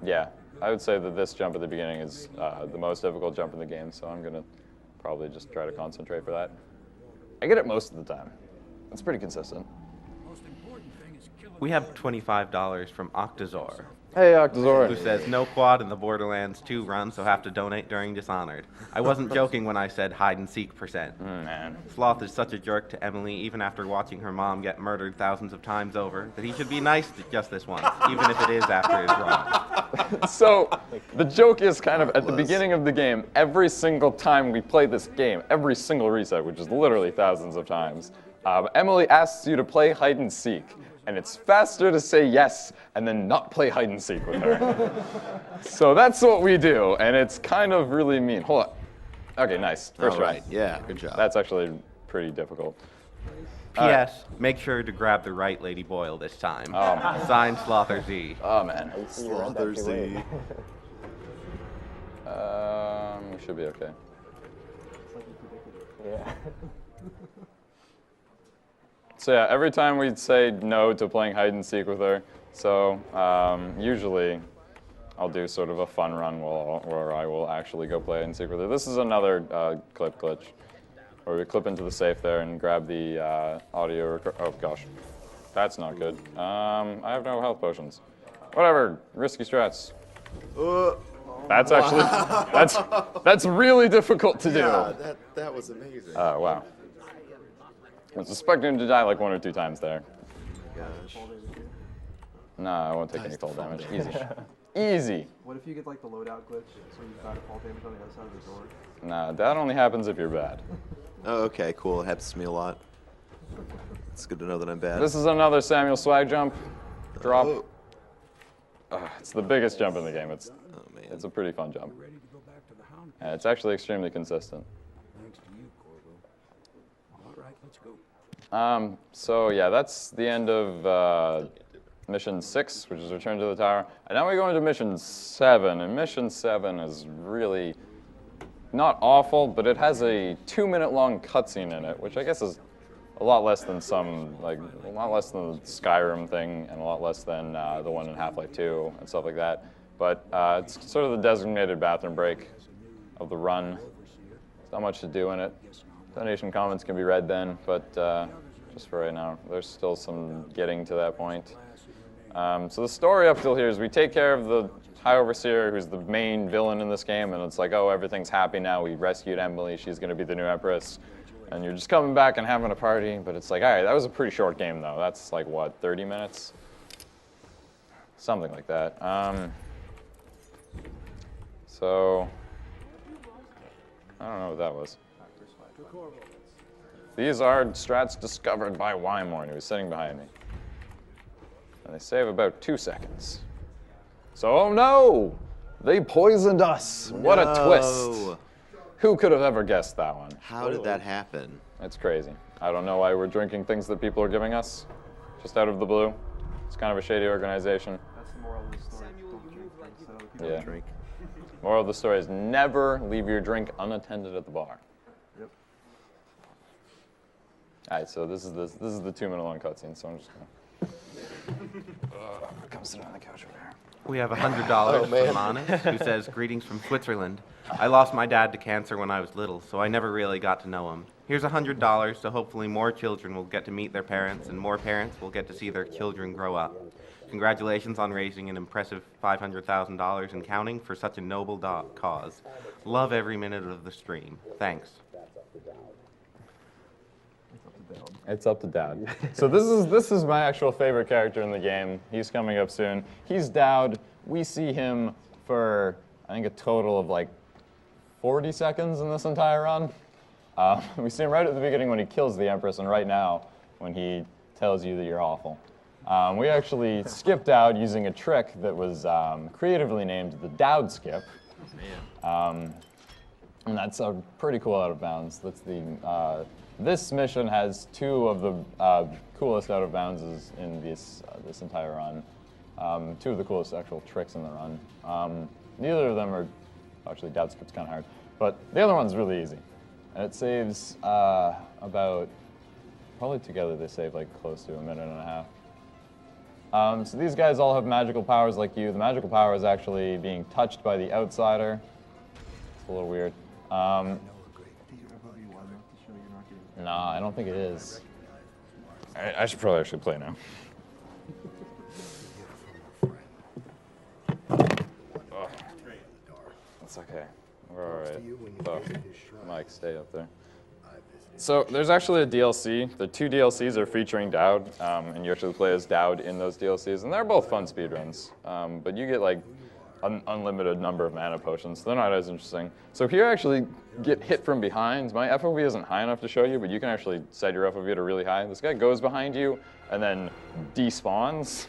Yeah, I would say that this jump at the beginning is the most difficult jump in the game, so I'm going to probably just try to concentrate for that. I get it most of the time. It's pretty consistent. We have $25 from Octazor. Hey, Octazor. Who says, no quad in the Borderlands 2 run, so have to donate during Dishonored. I wasn't joking when I said hide and seek %. Man. Sloth is such a jerk to Emily, even after watching her mom get murdered thousands of times over, that he should be nice just this once, even if it is after his wrong. So, the joke is kind of, at the beginning of the game, every single time we play this game, every single reset, which is literally thousands of times, Emily asks you to play hide and seek. And it's faster to say yes and then not play hide and seek with her. So that's what we do, and it's kind of really mean. Hold on. Okay, nice. First All try. right, yeah, good job. That's actually pretty difficult. P.S. Make sure to grab the right Lady Boyle this time. Signed, Slother Z. Oh, man. Slother Z. We should be okay. Yeah. So yeah, every time we'd say no to playing hide and seek with her, so usually I'll do sort of a fun run where I will actually go play hide and seek with her. This is another clip glitch, where we clip into the safe there and grab the audio record. Oh gosh, that's not good. I have no health potions. Whatever, risky strats. That's actually, that's really difficult to do. Yeah, that was amazing. Wow. I was expecting him to die like 1 or 2 times there. Gosh. Nah, I won't take any fall damage. Easy. Easy. What if you get like the loadout glitch, so you've got a fall damage on the other side of the door? Nah, that only happens if you're bad. Oh, okay, cool. It happens to me a lot. It's good to know that I'm bad. This is another Samuel swag jump. Drop. It's the biggest jump in the game. It's a pretty fun jump. And it's actually extremely consistent. So yeah, that's the end of mission 6, which is Return to the Tower. And now we go into mission 7, and mission 7 is really not awful, but it has a 2-minute long cutscene in it, which I guess is a lot less than a lot less than the Skyrim thing, and a lot less than the one in Half-Life 2 and stuff like that. But it's sort of the designated bathroom break of the run. There's not much to do in it. Donation comments can be read then, but just for right now, there's still some getting to that point. So the story up till here is we take care of the High Overseer, who's the main villain in this game, and it's like, oh, everything's happy now. We rescued Emily. She's going to be the new Empress. And you're just coming back and having a party, but it's like, all right, that was a pretty short game, though. That's like, what, 30 minutes? Something like that. So, I don't know what that was. These are strats discovered by Wymorn, who was sitting behind me. And they save about 2 seconds. So, oh no! They poisoned us! What a twist! Who could have ever guessed that one? How did that happen? It's crazy. I don't know why we're drinking things that people are giving us, just out of the blue. It's kind of a shady organization. That's the moral of the story. Don't drink things that other people Yeah. drink. Moral of the story is never leave your drink unattended at the bar. Yep. All right, so this is the 2-minute long cutscene. So I'm just gonna come sit on the couch over here. We have $100 from Honest, who says, "Greetings from Switzerland. I lost my dad to cancer when I was little, so I never really got to know him. Here's $100, so hopefully more children will get to meet their parents, and more parents will get to see their children grow up. Congratulations on raising an impressive $500,000 and counting for such a noble cause. Love every minute of the stream. Thanks." It's up to Dad. So this is my actual favorite character in the game. He's coming up soon. He's Dowd. We see him for, I think, a total of like 40 seconds in this entire run. We see him right at the beginning when he kills the Empress, and right now when he tells you that you're awful. We actually skipped out using a trick that was creatively named the Dowd Skip. And that's a pretty cool out of bounds. That's the this mission has 2 of the coolest out of bounds in this entire run. 2 of the coolest actual tricks in the run. Neither of them are actually Dowd Skip's kind of hard, but the other one's really easy, and it saves about probably together they save like close to 1.5 minutes. So these guys all have magical powers like you. The magical power is actually being touched by the outsider. It's a little weird. No, I don't think it is. I should probably actually play now. Oh, that's okay. We're all right. Oh, Mike, stay up there. So there's actually a DLC. The 2 DLCs are featuring Dowd, and you actually play as Dowd in those DLCs, and they're both fun speedruns. But you get like an unlimited number of mana potions. They're not as interesting. So here I actually get hit from behind. My FOV isn't high enough to show you, but you can actually set your FOV to really high. This guy goes behind you and then despawns,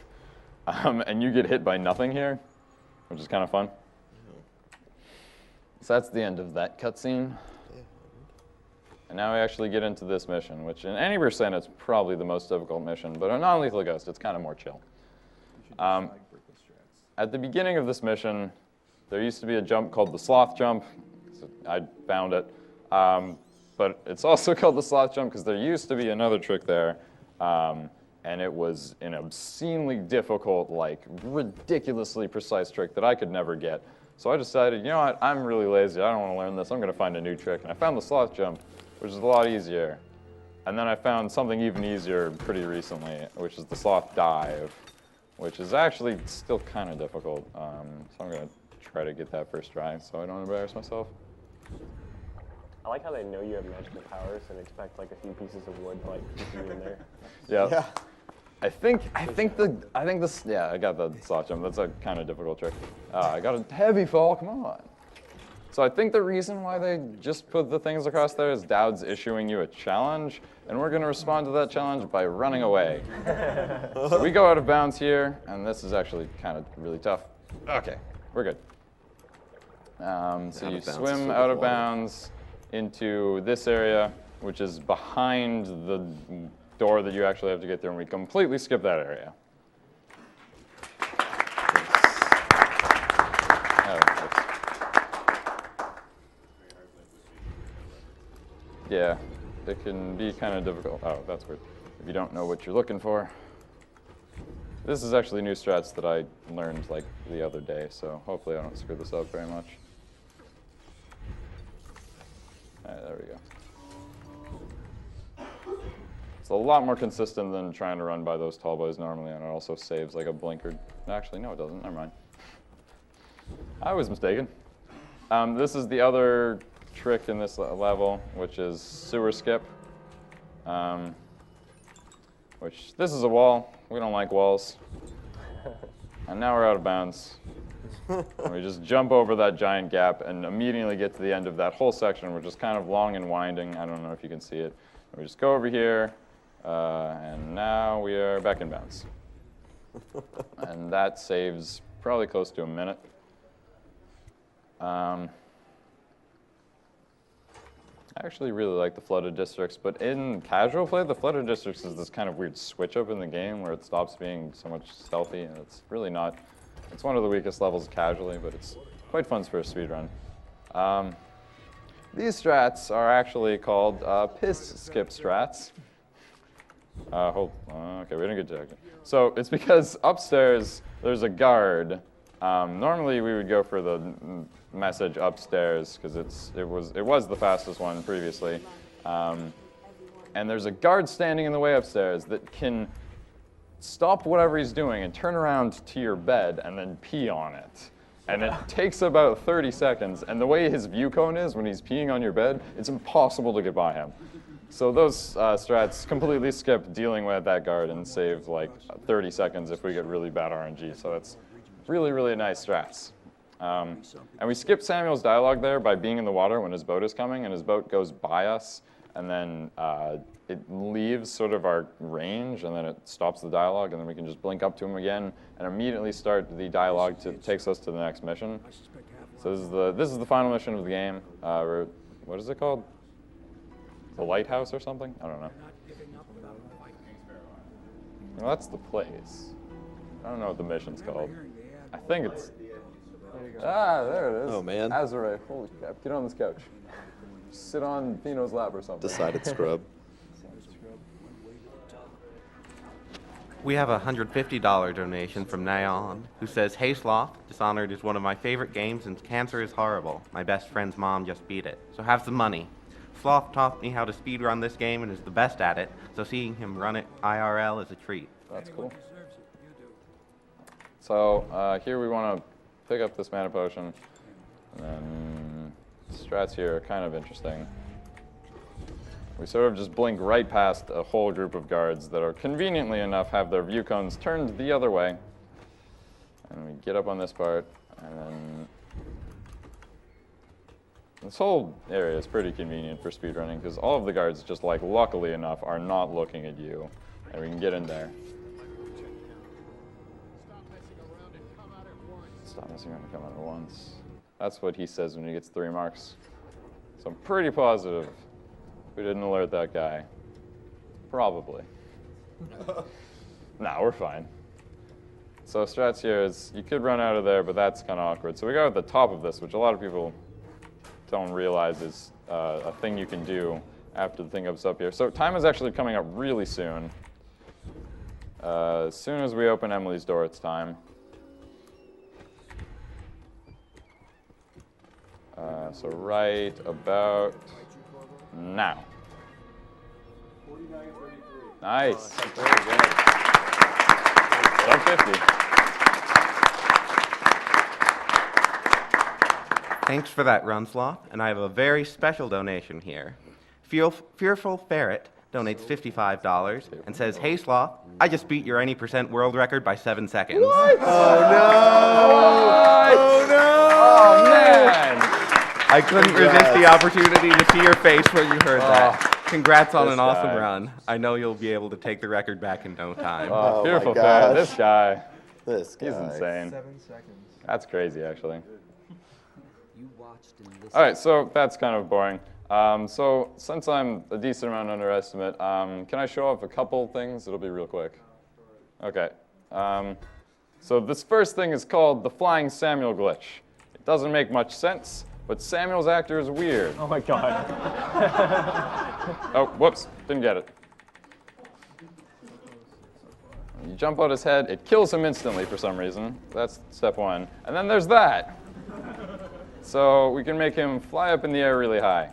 and you get hit by nothing here, which is kind of fun. So that's the end of that cutscene. And now we actually get into this mission, which in any percent it's probably the most difficult mission, but a non-lethal ghost, it's kind of more chill. At the beginning of this mission, there used to be a jump called the Sloth jump. So I found it. But it's also called the Sloth jump because there used to be another trick there. And it was an obscenely difficult, like ridiculously precise trick that I could never get. So I decided, you know what, I'm really lazy. I don't want to learn this. I'm going to find a new trick. And I found the Sloth jump, which is a lot easier. And then I found something even easier pretty recently, which is the Sloth dive, which is actually still kind of difficult. So I'm going to try to get that first try so I don't embarrass myself. I like how they know you have magical powers and expect like a few pieces of wood to like keep you in there. Yeah. I think this, yeah, I got the Sloth jump. That's a kind of difficult trick. I got a heavy fall, come on. So I think the reason why they just put the things across there is Dowd's issuing you a challenge, and we're going to respond to that challenge by running away. So we go out of bounds here, and this is actually kind of really tough. Okay, we're good. So you swim out of bounds into this area, which is behind the door that you actually have to get through, and we completely skip that area. Yeah, it can be kind of difficult. Oh, that's weird. If you don't know what you're looking for. This is actually new strats that I learned like the other day, so hopefully I don't screw this up very much. All right, there we go. It's a lot more consistent than trying to run by those tall boys normally, and it also saves like a blinker. Actually, no, it doesn't. Never mind. I was mistaken. This is the other trick in this level, which is sewer skip. Which this is a wall. We don't like walls. And now we're out of bounds. And we just jump over that giant gap and immediately get to the end of that whole section, which is kind of long and winding. I don't know if you can see it. We just go over here, and now we are back in bounds. And that saves probably close to a minute. I actually really like the flooded districts, but in casual play, the flooded districts is this kind of weird switch up in the game where it stops being so much stealthy, and it's really not. It's one of the weakest levels casually, but it's quite fun for a speedrun. These strats are actually called piss skip strats. Okay, we didn't get to it. So it's because upstairs there's a guard. Normally we would go for the message upstairs because it was the fastest one previously, and there's a guard standing in the way upstairs that can stop whatever he's doing and turn around to your bed and then pee on it. And it takes about 30 seconds, and the way his view cone is when he's peeing on your bed, it's impossible to get by him. So those strats completely skip dealing with that guard and save like 30 seconds if we get really bad RNG. So that's really, really nice strats. And we skip Samuel's dialogue there by being in the water when his boat is coming, and his boat goes by us, and then it leaves sort of our range, and then it stops the dialogue, and then we can just blink up to him again and immediately start the dialogue that takes us to the next mission. So this is the final mission of the game. What is it called? The lighthouse or something? I don't know. Well, that's the place. I don't know what the mission's called. I think it's... there it is. Oh, man. Azure. Holy crap. Get on this couch. Sit on Pino's lap or something. Decided scrub. We have a $150 donation from Naon, who says, "Hey Sloth, Dishonored is one of my favorite games and cancer is horrible. My best friend's mom just beat it, so have some money. Sloth taught me how to speedrun this game and is the best at it, so seeing him run it IRL is a treat." That's cool. So here we want to pick up this mana potion, and then strats here are kind of interesting. We sort of just blink right past a whole group of guards that are conveniently enough have their view cones turned the other way. And we get up on this part, and then this whole area is pretty convenient for speedrunning because all of the guards, just like luckily enough, are not looking at you, and we can get in there. Stop messing around and come out at once. That's what he says when he gets 3 marks. So I'm pretty positive we didn't alert that guy. Probably. Nah, we're fine. So strats here is, you could run out of there, but that's kind of awkward. So we go at the top of this, which a lot of people don't realize is a thing you can do after the thing comes up here. So time is actually coming up really soon. As soon as we open Emily's door, it's time. So right about now. Nice. Very good. Sub 50. Thanks for that, Run Sloth, and I have a very special donation here. FearfulFerret donates $55 and says, "Hey Sloth, I just beat your any % world record by 7 seconds." What? Oh no! Oh no! Oh man! I couldn't resist the opportunity to see your face when you heard that. Congrats on an awesome run. I know you'll be able to take the record back in no time. Oh, FearfulFerret, this guy. This guy. He's insane. 7 seconds. That's crazy, actually. All right, so that's kind of boring. So since I'm a decent amount underestimate, can I show off a couple things? It'll be real quick. Okay. So this first thing is called the Flying Samuel glitch. It doesn't make much sense, but Samuel's actor is weird. Oh my god. Oh, whoops, didn't get it. You jump out his head, it kills him instantly for some reason. That's step 1. And then there's that. So we can make him fly up in the air really high.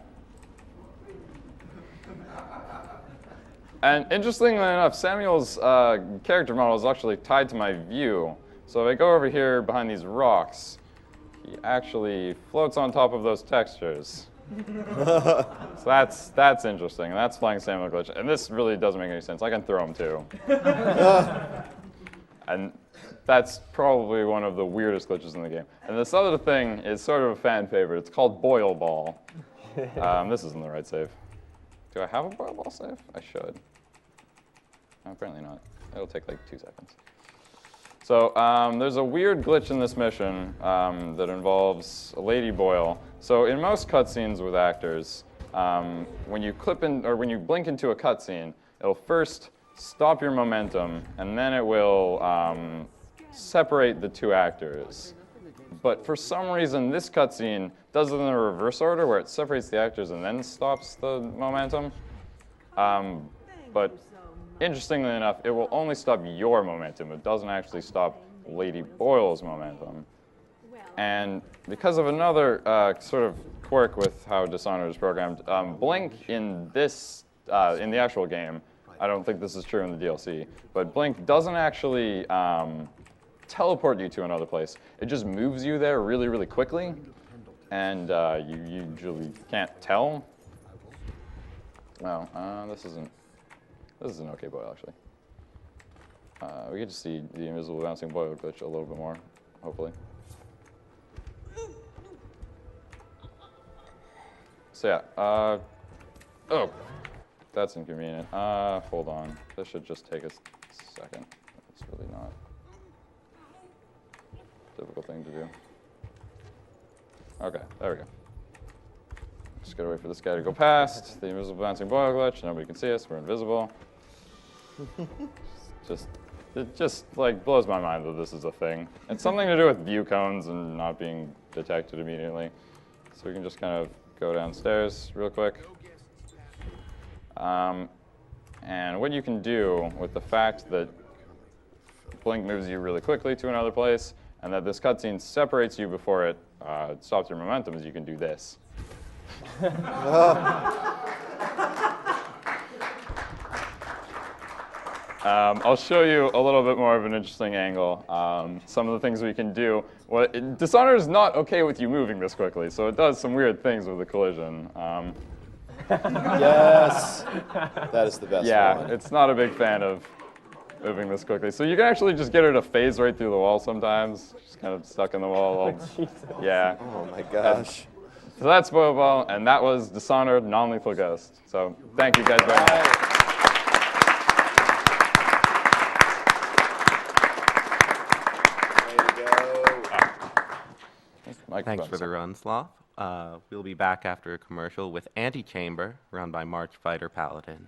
And interestingly enough, Samuel's character model is actually tied to my view. So if I go over here behind these rocks, he actually floats on top of those textures. So that's interesting. That's Flying Samuel glitch. And this really doesn't make any sense. I can throw him too. And that's probably one of the weirdest glitches in the game. And this other thing is sort of a fan favorite. It's called Boil Ball. This isn't the right save. Do I have a Boil Ball save? I should. No, apparently not. It'll take like 2 seconds. So there's a weird glitch in this mission that involves a lady boil. So in most cutscenes with actors, when you clip in or when you blink into a cutscene, it'll first stop your momentum, and then it will separate the two actors. But for some reason, this cutscene does it in a reverse order, where it separates the actors and then stops the momentum. But interestingly enough, it will only stop your momentum. It doesn't actually stop Lady Boyle's momentum. And because of another sort of quirk with how Dishonored is programmed, Blink in this, in the actual game, I don't think this is true in the DLC, but Blink doesn't actually teleport you to another place. It just moves you there really, really quickly, and you usually can't tell. Well, this is an okay boil, actually. We get to see the invisible bouncing boil glitch a little bit more, hopefully. So yeah, oh, that's inconvenient. Hold on, this should just take a second. It's really not a difficult thing to do. Okay, there we go. Just gotta wait for this guy to go past. The invisible bouncing boil glitch. Nobody can see us. We're invisible. It just like blows my mind that this is a thing. It's something to do with view cones and not being detected immediately. So we can just kind of go downstairs real quick. And what you can do with the fact that Blink moves you really quickly to another place, and that this cutscene separates you before it stops your momentum, is you can do this. I'll show you a little bit more of an interesting angle. Some of the things we can do. Dishonored is not okay with you moving this quickly, so it does some weird things with the collision. Yes, that is the best one. It's not a big fan of moving this quickly. So you can actually just get her to phase right through the wall sometimes. She's kind of stuck in the wall. Yeah. Oh my gosh. So that's Boil Ball, and that was Dishonored Non-Lethal Ghost. So thank you guys very much. Thanks for the run, Sloth. We'll be back after a commercial with Antichamber, run by March Fighter Paladin.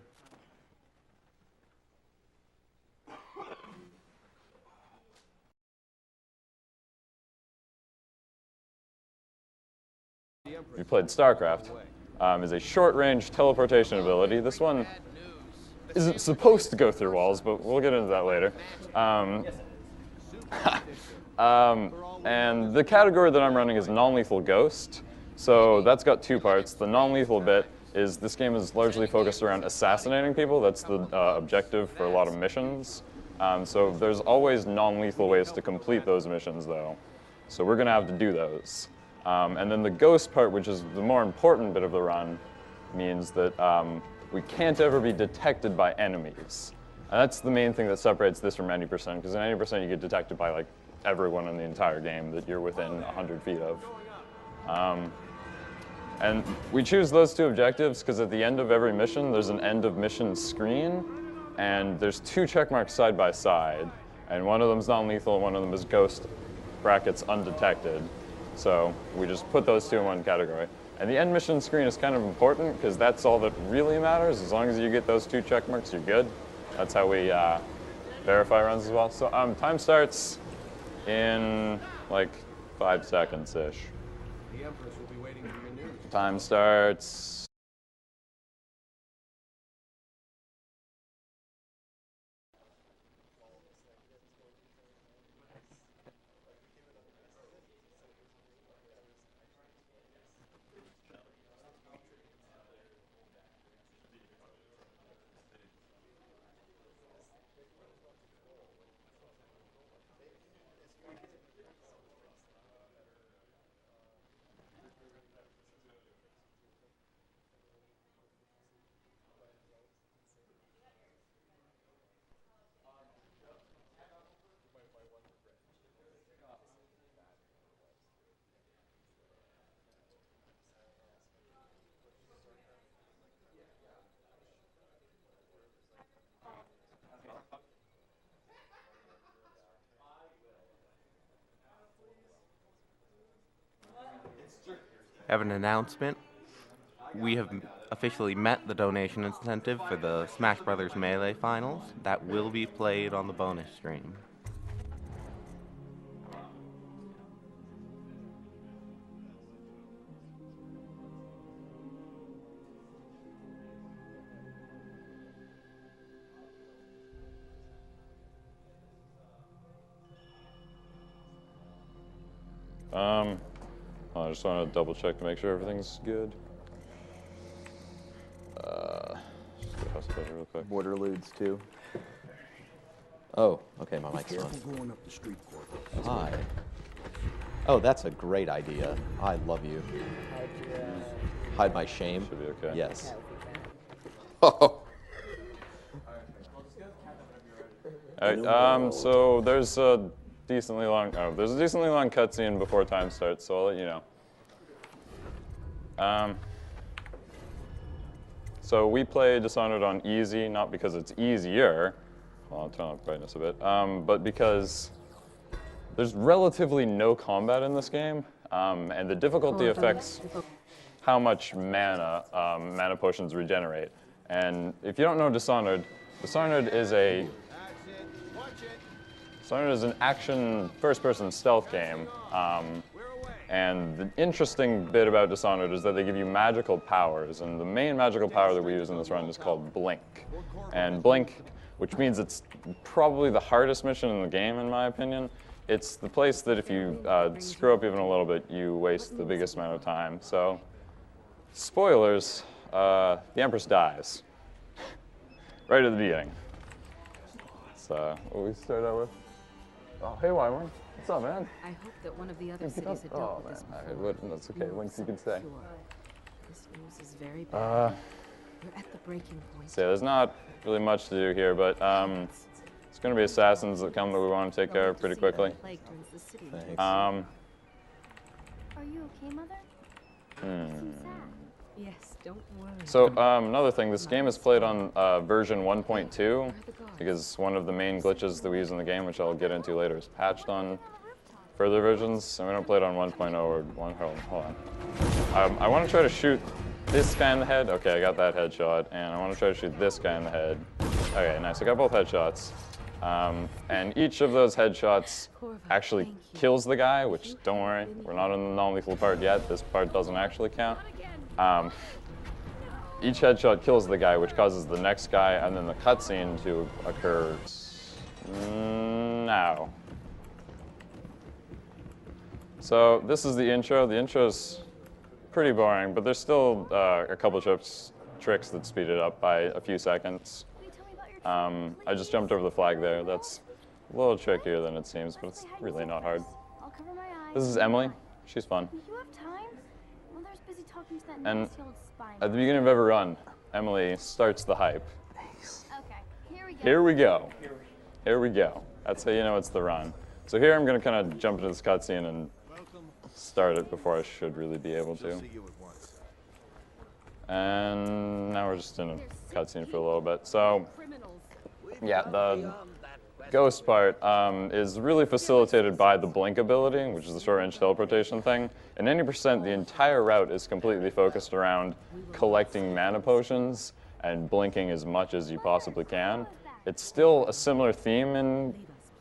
We played StarCraft. Is a short-range teleportation ability. This one isn't supposed to go through walls, but we'll get into that later. And the category that I'm running is non-lethal ghost. So that's got two parts. The non-lethal bit is this game is largely focused around assassinating people. That's the objective for a lot of missions. So there's always non-lethal ways to complete those missions, though. So we're going to have to do those. And then the ghost part, which is the more important bit of the run, means that we can't ever be detected by enemies. And that's the main thing that separates this from 90%, because in 90% you get detected by like everyone in the entire game that you're within 100 feet of. And we choose those two objectives because at the end of every mission, there's an end of mission screen, and there's two check marks side by side, and one of them is non-lethal, and one of them is ghost brackets undetected. So we just put those two in one category. And the end mission screen is kind of important because that's all that really matters. As long as you get those two check marks, you're good. That's how we verify runs as well. So time starts in like 5 seconds-ish. The Empress will be waiting for your news. Time starts. I have an announcement. We have officially met the donation incentive for the Smash Brothers Melee Finals. That will be played on the bonus stream. I just want to double check to make sure everything's good. Just get hospital real quick. Border ludes too. Oh, okay, my mic's on. Careful going up the street, Corvo. Hi. Oh, that's a great idea. I love you. Hide my shame. Should be okay. Yes. All right. So there's a decently long. Oh, there's a decently long cutscene before time starts. So I'll let you know. So we play Dishonored on easy, not because it's easier. Well, I'll turn off brightness a bit, but because there's relatively no combat in this game, and the difficulty affects how much mana mana potions regenerate. And if you don't know Dishonored, Dishonored is an action first-person stealth game. And the interesting bit about Dishonored is that they give you magical powers, and the main magical power that we use in this run is called Blink. And Blink, which means it's probably the hardest mission in the game, in my opinion. It's the place that if you screw up even a little bit, you waste the biggest amount of time. So, spoilers, the Empress dies. Right at the beginning. So, what we start out with? Oh, hey, Wyman. What's up, man? I hope that one of the other cities had dealt with this before. That's okay. Links you can say. This news is very bad. We're at the breaking point. So there's not really much to do here, but it's going to be assassins that come that we want to take care of pretty quickly. Thanks. Are you okay, Mother? Yes, don't worry. So another thing, this game is played on version 1.2 because one of the main glitches that we use in the game, which I'll get into later, is patched on further versions, and we don't play it on 1.0 or 1. Hold on. I want to try to shoot this guy in the head. Okay, I got that headshot, and I want to try to shoot this guy in the head. Okay, nice. I got both headshots. And each of those headshots actually kills the guy, which, don't worry, we're not in the non-lethal part yet. This part doesn't actually count. Each headshot kills the guy, which causes the next guy and then the cutscene to occur now. So this is the intro. The intro's pretty boring, but there's still a couple of tricks that speed it up by a few seconds. I just jumped over the flag there. That's a little trickier than it seems, but it's really not hard. This is Emily. She's fun. You have time? Mother's busy talking to that And nasty old spy. at the beginning of every run, Emily starts the hype. Okay, here we go. Here we go. Here we go. That's how you know it's the run. So here I'm going to kind of jump into this cutscene and start it before I should really be able to. And now we're just in a cutscene for a little bit. So, yeah, the ghost part is really facilitated by the blink ability, which is the short-range teleportation thing. And 90%, the entire route is completely focused around collecting mana potions and blinking as much as you possibly can. It's still a similar theme in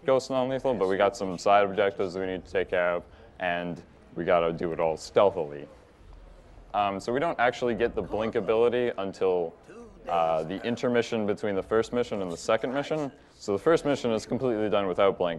Ghost Non-Lethal, but we got some side objectives that we need to take care of, and we got to do it all stealthily. So we don't actually get the blink ability until the intermission between the first mission and the second mission. So the first mission is completely done without blink.